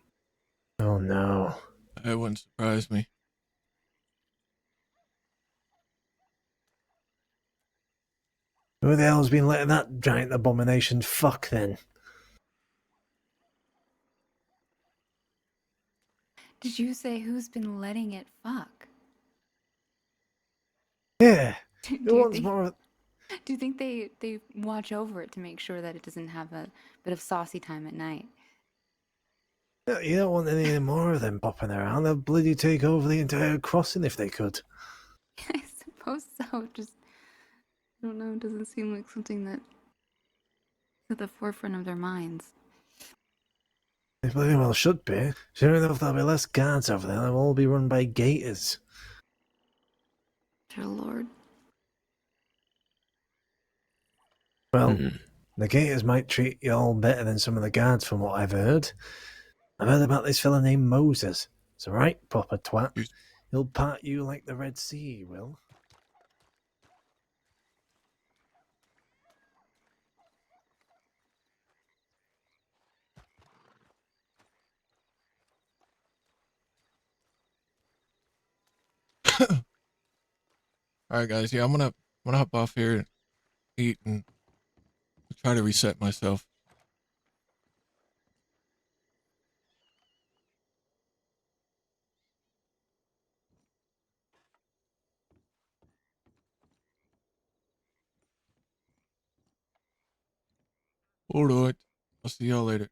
S6: Oh no.
S1: That wouldn't surprise me.
S6: Who the hell's been letting that giant abomination fuck then?
S8: did you say who's been letting it fuck?
S6: Yeah.
S8: Do
S6: Who
S8: you
S6: wants
S8: think?
S6: more?
S8: Do you think they watch over it to make sure that it doesn't have a bit of saucy time at night?
S6: No, you don't want any more of them popping around. They'll bloody take over the entire crossing if they could.
S8: I suppose so. Just I don't know. It doesn't seem like something that's at the forefront of their minds.
S6: They bloody well should be. Sure enough, there'll be less guards over there. They'll all be run by gators.
S8: Dear Lord.
S6: Well,
S9: Hmm.
S6: the gators might treat you all better than some of the guards, from what I've heard. I've heard about this fella named Moses. It's a right proper twat.
S1: He's-
S6: He'll part you like the Red Sea, he will.
S1: All right, guys. Yeah, I'm gonna hop off here and eat and try to reset myself. All right. I'll see y'all later.